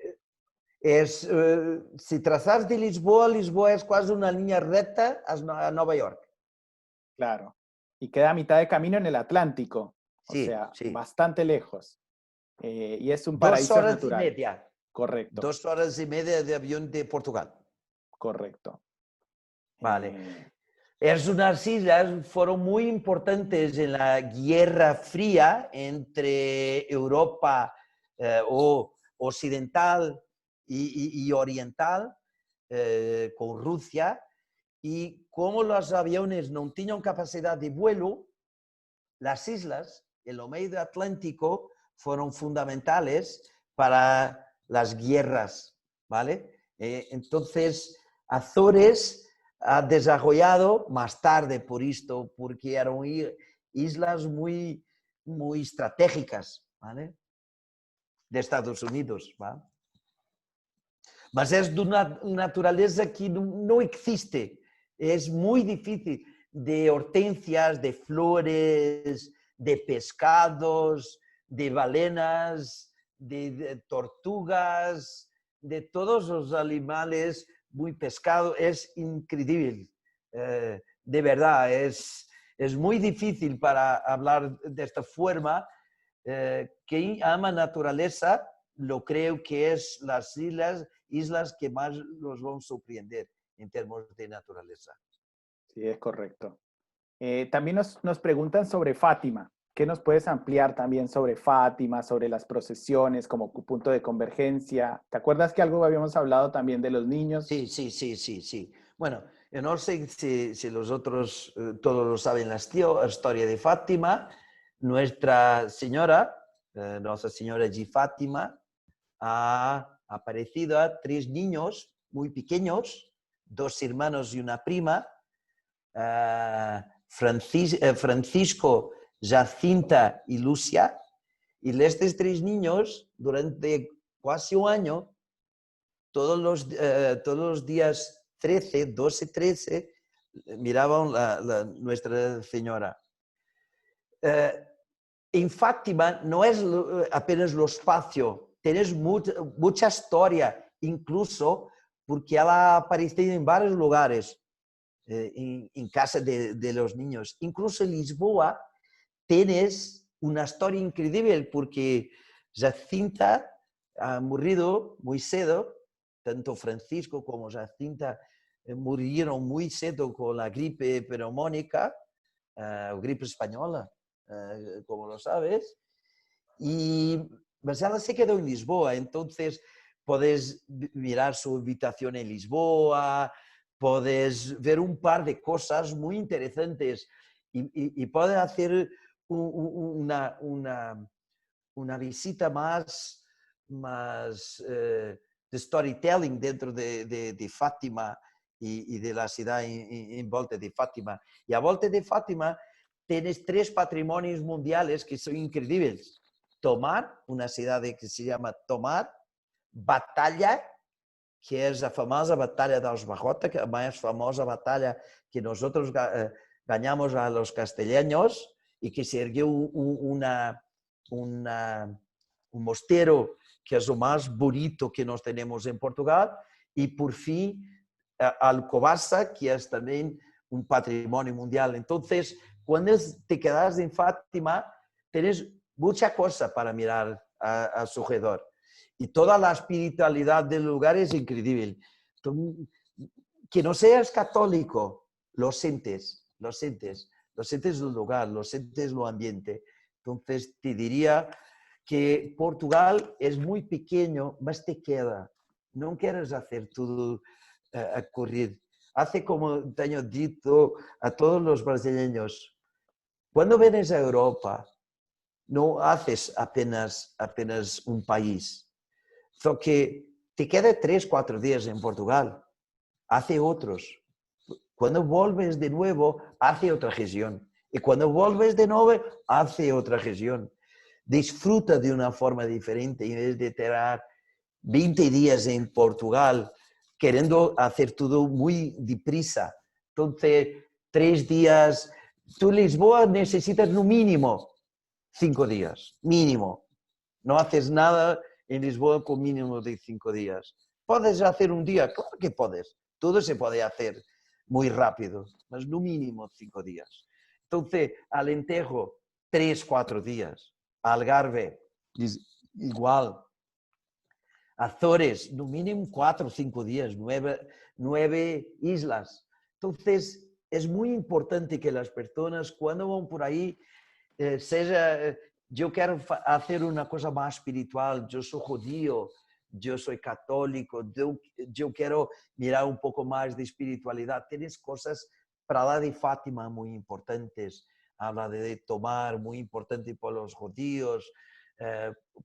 si trazas de Lisboa, Lisboa es casi una línea recta a Nueva York. Claro. Y queda a mitad de camino en el Atlántico, o Sí, sea, sí. bastante lejos. Y es un Dos paraíso horas y natural. media. Correcto, 2 horas y media de avión de Portugal. correcto. Vale. Eh, Unas islas fueron muy importantes en la Guerra Fría entre Europa o occidental y oriental con Rusia, y como los aviones no tenían capacidad de vuelo, las islas en lo medio del Atlántico fueron fundamentales para las guerras, ¿vale? Entonces, Azores ha desarrollado más tarde por esto, porque eran islas muy estratégicas, ¿vale? De Estados Unidos, ¿vale? Mas es de una naturaleza que no existe. Es muy difícil, de hortensias, de flores, de pescados, de balenas, de tortugas, de todos los animales muy pescados. Es increíble. De verdad, es muy difícil para hablar de esta forma. Quien ama naturaleza, lo creo que es las islas que más los van a sorprender en términos de naturaleza. sí, es correcto. También nos preguntan sobre Fátima. ¿Qué nos puedes ampliar también sobre Fátima, sobre las procesiones como punto de convergencia? ¿Te acuerdas que algo habíamos hablado también de los niños? Sí, sí, sí, sí, sí. Bueno, yo no sé si los otros todos lo saben, la historia de Fátima. Nuestra Señora, Nuestra Señora de Fátima, ha aparecido a 3 niños muy pequeños, 2 hermanos y una prima, Francisco, Jacinta y Lucia. Y estos 3 niños, durante casi un año, todos los días 13, 12, 13, miraban Nuestra Señora. En Fátima no es apenas lo espacio, tienes mucha historia, incluso porque ella ha aparecido en varios lugares, en casa de los niños. Incluso en Lisboa tienes una historia increíble, porque Jacinta ha morido muy cedo, tanto Francisco como Jacinta murieron muy cedo con la gripe pneumónica, gripe española, como lo sabes, y Marcela se quedó en Lisboa. Entonces puedes mirar su habitación en Lisboa, puedes ver un par de cosas muy interesantes, y puedes hacer una visita más de storytelling dentro de Fátima y de la ciudad en volta de Fátima. Y a volta de Fátima tienes 3 patrimonios mundiales que son increíbles. Tomar, una ciudad que se llama Tomar, Batalha, que es la famosa Batalha de Aljubarrota, que es la más famosa batalla que nosotros ganamos a los castellanos, y que se erguió un mosteiro que es lo más bonito que nos tenemos en Portugal. Y por fin Alcobaça, que es también un patrimonio mundial. Entonces, cuando te quedas en Fátima, tienes mucha cosa para mirar a su alrededor. Y toda la espiritualidad del lugar es increíble. Que no seas católico, lo sientes, lo sientes. Lo sientes el lugar, lo sientes el ambiente. Entonces, te diría que Portugal es muy pequeño, mas te queda. No quieres hacer todo a correr. Hace como te he dicho a todos los brasileños, Cuando vienes a Europa, no haces apenas un país. So que te queda 3, 4 días en Portugal, hace otros. Cuando vuelves de nuevo, hace otra región. Y cuando vuelves de nuevo, hace otra región. Disfruta de una forma diferente en vez de tener 20 días en Portugal queriendo hacer todo muy deprisa. Entonces, 3 días. Tú, Lisboa, necesitas no mínimo 5 días, mínimo. No haces nada en Lisboa con mínimo de 5 días. ¿Puedes hacer un día? Claro que puedes. Todo se puede hacer muy rápido, pero no mínimo 5 días. Entonces, Alentejo, 3, 4 días. Algarve, igual. Azores, no mínimo 4 o 5 días, 9 islas. Entonces, es muy importante que las personas, cuando van por ahí, yo quiero hacer una cosa más espiritual, yo soy judío, yo soy católico, yo quiero mirar un poco más de espiritualidad. Tienes cosas para la de Fátima muy importantes, habla de tomar, muy importante para los judíos.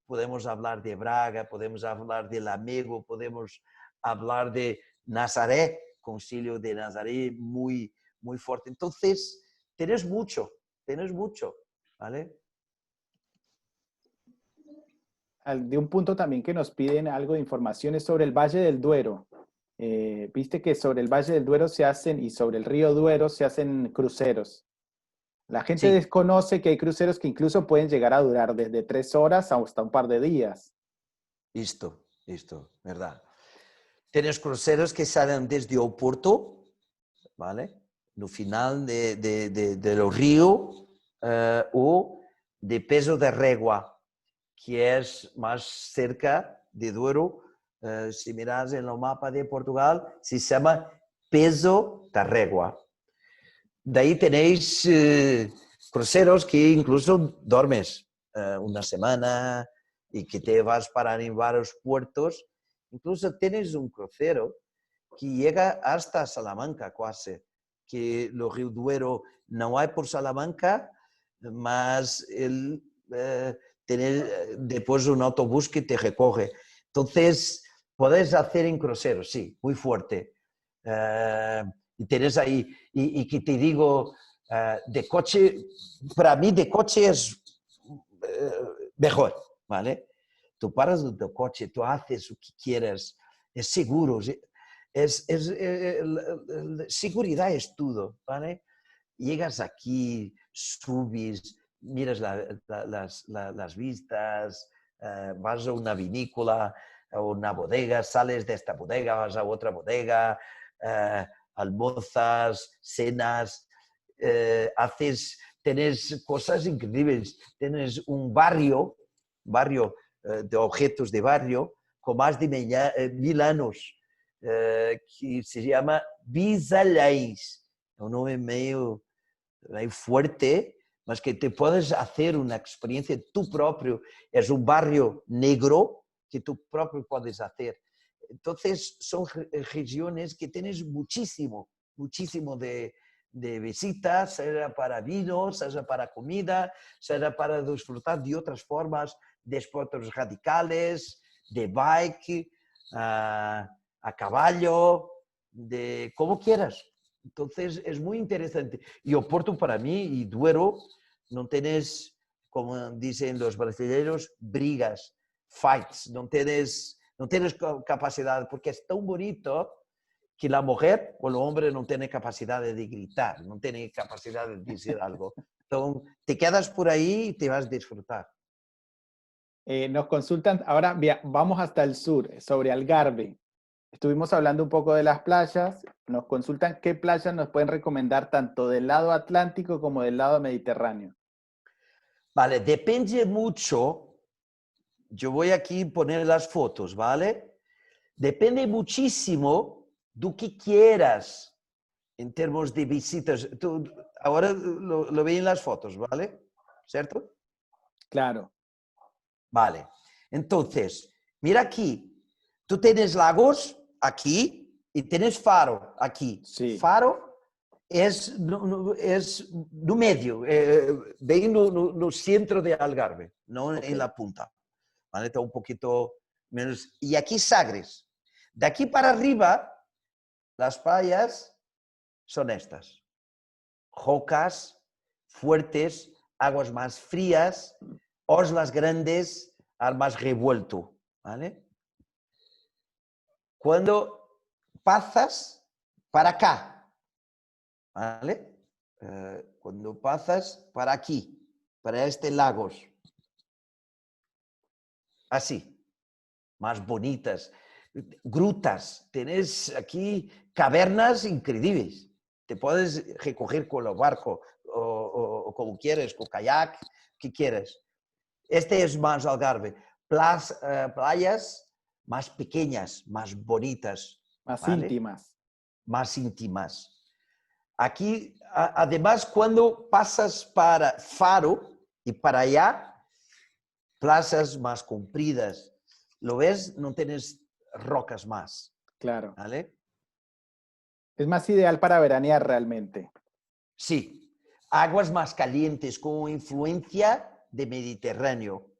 Podemos hablar de Braga, podemos hablar de Lamego, podemos hablar de Nazaret, Concilio de Nazaret, muy, muy fuerte. Entonces, tienes mucho, ¿vale? De un punto también que nos piden algo de información es sobre el Valle del Duero. Viste que sobre el Valle del Duero se hacen, y sobre el río Duero se hacen cruceros. La gente Sí. desconoce que hay cruceros que incluso pueden llegar a durar desde 3 horas hasta un par de días. Listo, verdad. Tienes cruceros que salen desde Oporto, ¿vale? No final del río, o de Peso de Régua, que es más cerca de Duero. Si miras en el mapa de Portugal, se llama Peso da Régua. De ahí tenéis cruceros que incluso duermes una semana y que te vas para en varios puertos. Incluso tienes un crucero que llega hasta Salamanca casi, que el río Duero no hay por Salamanca, más tener después un autobús que te recoge. Entonces, podés hacer en crucero, sí, muy fuerte. Y tienes ahí, y que te digo, de coche, para mí de coche es mejor, ¿vale? Tú paras del coche, tú haces lo que quieras, es seguro, seguridad es todo, ¿vale? Llegas aquí, subes, miras las vistas, vas a una vinícola, a una bodega, sales de esta bodega, vas a otra bodega, almorzas, cenas, tienes cosas increíbles. Tienes un barrio de objetos de barrio con más de 1000 años, que se llama Bisalhães. Es un nombre medio fuerte, mas que te puedes hacer una experiencia tú propio. Es un barrio negro que tú propio puedes hacer. Entonces, son regiones que tienes muchísimo de visitas, sea para vinos, sea para comida, sea para disfrutar de otras formas, de deportes radicales, de bike, a caballo, de como quieras. Entonces, es muy interesante. Y Oporto para mí, y Duero, no tienes, como dicen los brasileños, brigas, fights, no tienes capacidad, porque es tan bonito que la mujer o el hombre no tiene capacidad de gritar, no tiene capacidad de decir algo. Entonces, te quedas por ahí y te vas a disfrutar. Nos consultan, ahora vamos hasta el sur, sobre Algarve. Estuvimos hablando un poco de las playas, nos consultan qué playas nos pueden recomendar tanto del lado atlántico como del lado mediterráneo. Vale, depende mucho, yo voy aquí a poner las fotos, ¿vale? Depende muchísimo de que quieras en términos de visitas. Tú, ahora lo veis en las fotos, ¿vale? ¿Cierto? Claro. Vale. Entonces, mira aquí. Tú tienes lagos aquí y tienes Faro aquí. Sí. Faro no medio, bem no centro de Algarve, não Ok, em la punta. ¿Vale? Está un poquito menos. Y aquí Sagres. De aquí para arriba, las playas son estas. Jocas, fuertes, aguas más frías, oslas grandes, al más revuelto. ¿Vale? Cuando pasas para acá, ¿vale? Cuando pasas para aquí, para este lagos, así, más bonitas, grutas, tenés aquí cavernas increíbles. Te puedes recoger con el barco o como quieres, con kayak, que quieres. Este es más Algarve. Playas más pequeñas, más bonitas, más ¿vale? íntimas. Más íntimas. Aquí, además, cuando pasas para Faro y para allá, plazas más compridas. ¿Lo ves? No tienes rocas más, Claro. ¿vale? Es más ideal para veranear realmente. Sí, aguas más calientes con influencia de Mediterráneo,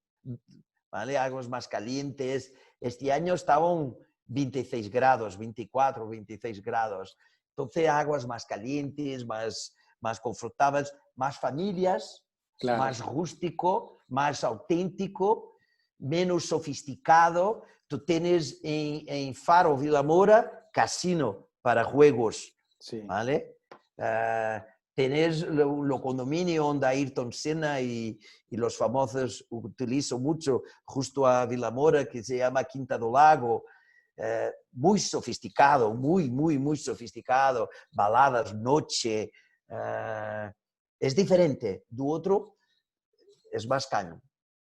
¿vale? Aguas más calientes. Este año estaban 26 grados, 24, 26 grados. Entonces, aguas más calientes, más confortables, más familias, Claro. más rústico, más auténtico, menos sofisticado. Tú tienes en Faro, Vilamora, casino para juegos, Sí. ¿vale? Tenés lo condominio donde Ayrton Senna y los famosos utilizan mucho justo a Vilamora, que se llama Quinta do Lago. Muy sofisticado, muy sofisticado. Baladas, noche. Es diferente. Do otro es más caño.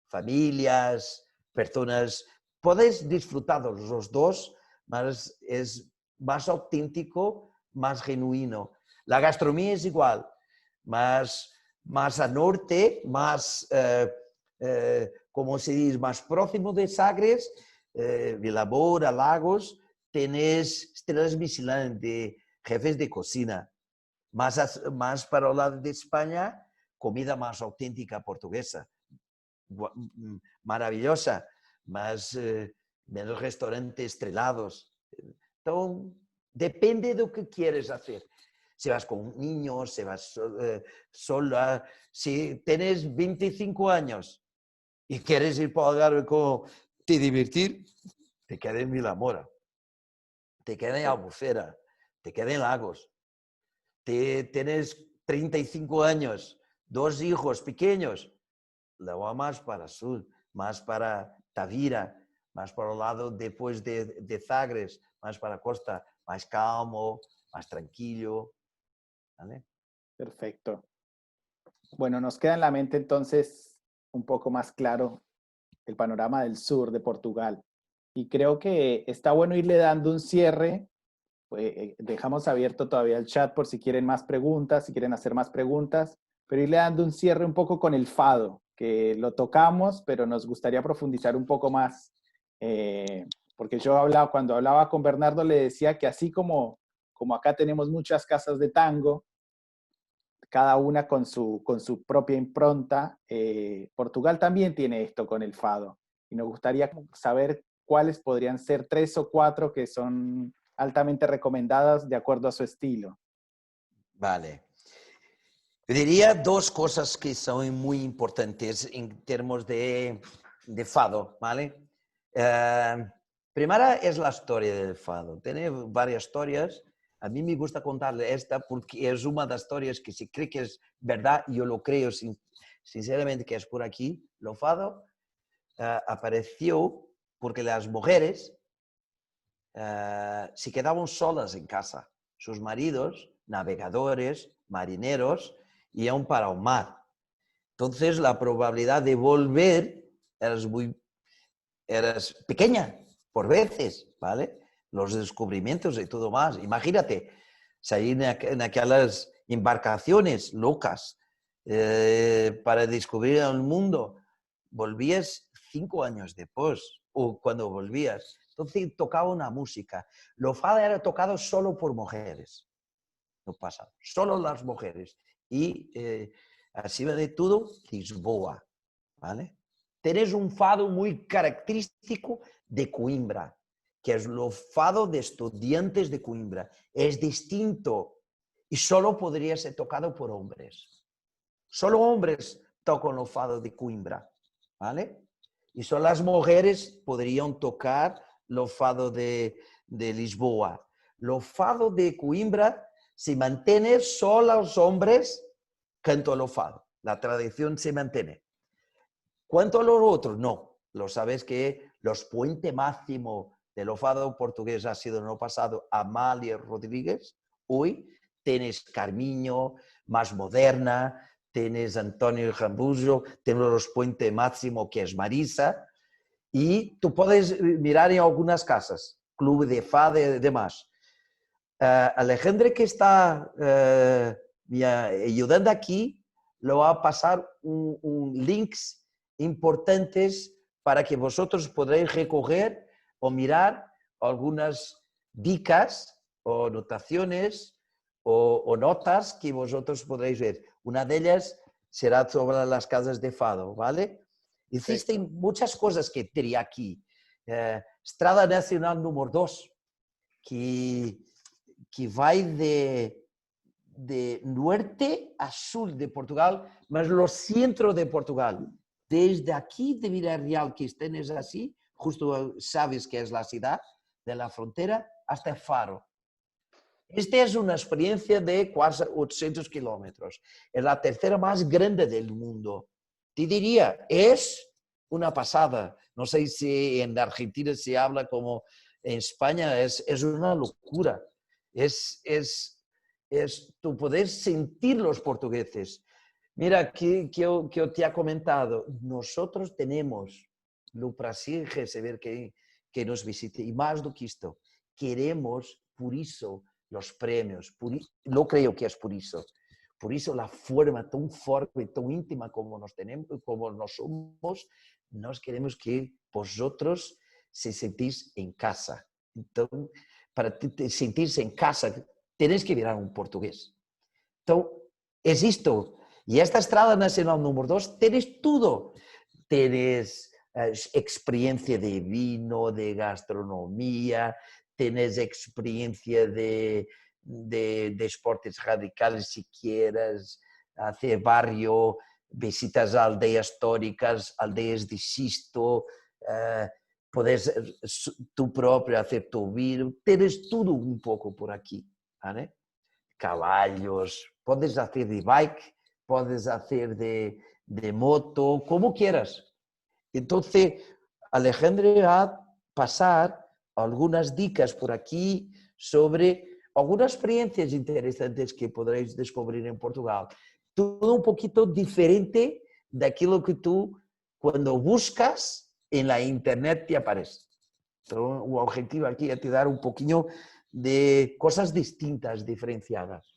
Familias, personas. Puedes disfrutar de los dos, mas es más auténtico, más genuino. La gastronomía es igual, más a norte, más, como se dice, más próximo de Sagres, Vilamora, Lagos, tenés estrellas Michelin de jefes de cocina. Más para el lado de España, comida más auténtica portuguesa, maravillosa, menos restaurantes estrelados. Entonces, depende de lo que quieres hacer. Si vas con niños, si vas sola, si tienes 25 años y quieres ir para Algarve te divertir, te quedas en Vilamora, te quedas en Albufera, te quedas en Lagos. Tienes 35 años, 2 hijos pequeños, la va más para el sur, más para Tavira, más para el lado después de Sagres, más para la costa, más calmo, más tranquilo. ¿Vale? Perfecto. Bueno, nos queda en la mente entonces un poco más claro el panorama del sur de Portugal. Y creo que está bueno irle dando un cierre. Dejamos abierto todavía el chat por si quieren más preguntas, si quieren hacer más preguntas, pero irle dando un cierre un poco con el fado, que lo tocamos, pero nos gustaría profundizar un poco más. Porque cuando hablaba con Bernardo, le decía que así como acá tenemos muchas casas de tango, cada una con su propia impronta. Portugal también tiene esto con el fado. Y nos gustaría saber cuáles podrían ser 3 o 4 que son altamente recomendadas de acuerdo a su estilo. Vale. Yo diría 2 cosas que son muy importantes en términos de fado, ¿vale? Primera es la historia del fado. Tiene varias historias. A mí me gusta contarle esta porque es una de las historias que se cree que es verdad, y yo lo creo sinceramente que es por aquí. Lo fado apareció porque las mujeres se quedaban solas en casa. Sus maridos, navegadores, marineros, iban para el mar. Entonces la probabilidad de volver era pequeña, por veces, ¿vale? Los descubrimientos y todo más. Imagínate, salir en aquellas embarcaciones locas para descubrir el mundo. Volvías 5 años después, o cuando volvías. Entonces tocaba una música. Lo fado era tocado solo por mujeres. no pasado. Solo las mujeres. Y acima de todo, Lisboa. ¿Vale? Tenéis un fado muy característico de Coimbra, que es el fado de estudiantes de Coimbra. Es distinto y solo podría ser tocado por hombres. Solo hombres tocan el fado de Coimbra, ¿vale? Y solo las mujeres podrían tocar el fado de Lisboa. El fado de Coimbra se mantiene, solo los hombres cantan el fado. La tradición se mantiene. ¿Cuánto a los otros? No. Lo sabes que los puente máximo del fado portugués ha sido en el pasado Amália Rodríguez. Hoy tienes Carmiño, más moderna, tienes Antonio Rambujo, tienes los puente máximo que es Marisa. Y tú puedes mirar en algunas casas, club de fado y demás. Alejandro, que está ayudando aquí, lo va a pasar un links importantes para que vosotros podáis recoger o mirar algunas dicas o notaciones o notas que vosotros podréis ver. Una de ellas será sobre las casas de fado, ¿vale? Existen muchas cosas que tenía aquí. Estrada Nacional número 2, que va de norte a sur de Portugal, mas lo centro de Portugal. Desde aquí de Villarreal, que tienes así, justo sabes que es la ciudad de la frontera, hasta Faro. Esta es una experiencia de casi 800 kilómetros. Es la tercera más grande del mundo. Te diría, es una pasada. No sé si en Argentina se habla como en España, es una locura. Tú puedes sentir los portugueses. Mira, que yo te he comentado, nosotros tenemos lo placer de recibir que nos visite, y más do que esto, queremos, por eso, los premios, lo creo que es por eso la forma tan fuerte y tan íntima como nos tenemos, como nos somos, nos queremos que vosotros se sentís en casa. Entonces, para sentirse en casa, tenéis que mirar un portugués. Entonces, es esto. Y esta Estrada Nacional número 2, tienes todo. Tienes experiencia de vino, de gastronomía, tienes experiencia de deportes radicales si quieres, hacer barrio, visitas a aldeas históricas, aldeas de xisto, puedes tú propio hacer tu vino, tienes todo un poco por aquí, ¿vale? Caballos, puedes hacer de bike, puedes hacer de moto, como quieras. Entonces, Alejandro va a pasar algunas dicas por aquí sobre algunas experiencias interesantes que podréis descubrir en Portugal. Todo un poquito diferente de aquello que tú, cuando buscas en la internet, te aparece. Entonces, el objetivo aquí es te dar un poquito de cosas distintas, diferenciadas.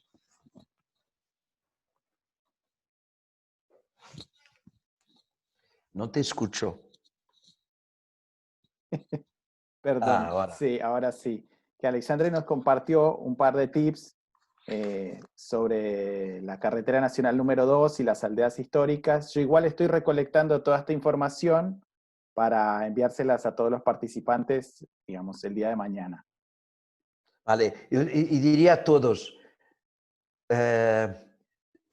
No te escucho. Perdón, Ahora. sí, ahora sí. Que Alexandre nos compartió un par de tips sobre la carretera nacional número 2 y las aldeas históricas. Yo igual estoy recolectando toda esta información para enviárselas a todos los participantes, digamos, el día de mañana. Vale, y diría a todos,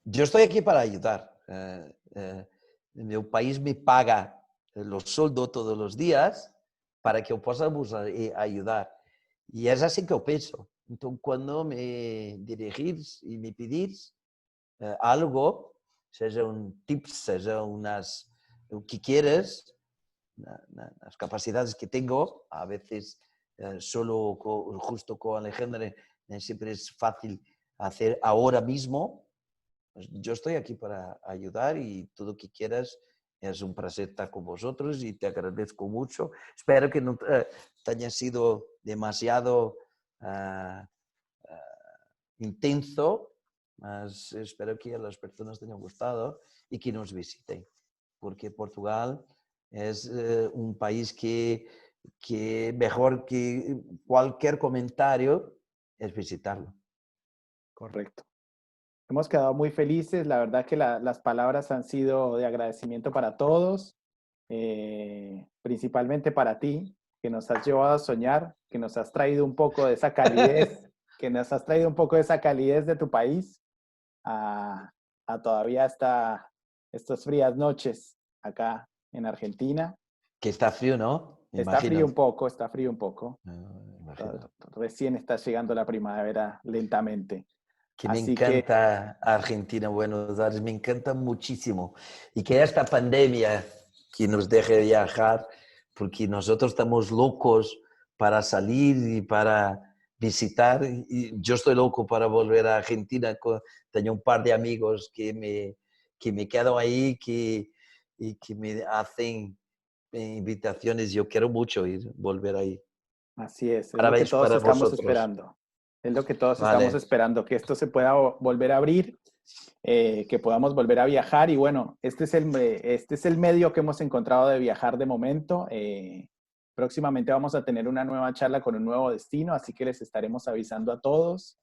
yo estoy aquí para ayudar. Mi país me paga los sueldos todos los días para que podamos ayudar. Y es así que yo pienso. Entonces, cuando me dirigís y me pedís algo, sea un tips, sea lo que quieres, las capacidades que tengo, a veces solo justo con Alejandro siempre es fácil hacer ahora mismo. Pues yo estoy aquí para ayudar y todo lo que quieras. Es un placer estar con vosotros y te agradezco mucho. Espero que no te haya sido demasiado intenso, mas espero que a las personas te haya gustado y que nos visiten, porque Portugal es un país que mejor que cualquier comentario es visitarlo. Correcto. Hemos quedado muy felices. La verdad que las palabras han sido de agradecimiento para todos, principalmente para ti, que nos has llevado a soñar, que nos has traído un poco de esa calidez, que nos has traído un poco de esa calidez de tu país a, a todavía estas frías noches acá en Argentina. Que está frío, ¿no? Me Está imagino. frío un poco, está frío un poco. Imagino. Recién está llegando la primavera lentamente. Que me Así que encanta Argentina, Buenos Aires, me encanta muchísimo. Y que esta pandemia que nos deje viajar, porque nosotros estamos locos para salir y para visitar. Y yo estoy loco para volver a Argentina. Tengo un par de amigos que me quedo ahí y que me hacen invitaciones. Yo quiero mucho ir, volver ahí. así es lo que Parabéns todos para estamos vosotros. esperando. Es lo que todos estamos Vale. esperando, que esto se pueda volver a abrir, que podamos volver a viajar. Y bueno, este es el medio que hemos encontrado de viajar de momento. Próximamente vamos a tener una nueva charla con un nuevo destino, así que les estaremos avisando a todos.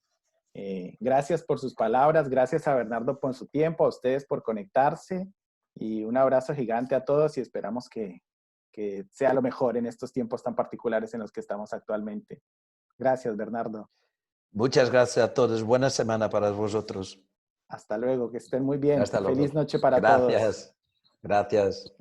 Gracias por sus palabras, gracias a Bernardo por su tiempo, a ustedes por conectarse y un abrazo gigante a todos y esperamos que sea lo mejor en estos tiempos tan particulares en los que estamos actualmente. Gracias, Bernardo. Muchas gracias a todos. Buena semana para vosotros. Hasta luego, que estén muy bien. Hasta Feliz luego. noche para todos. Gracias. Gracias.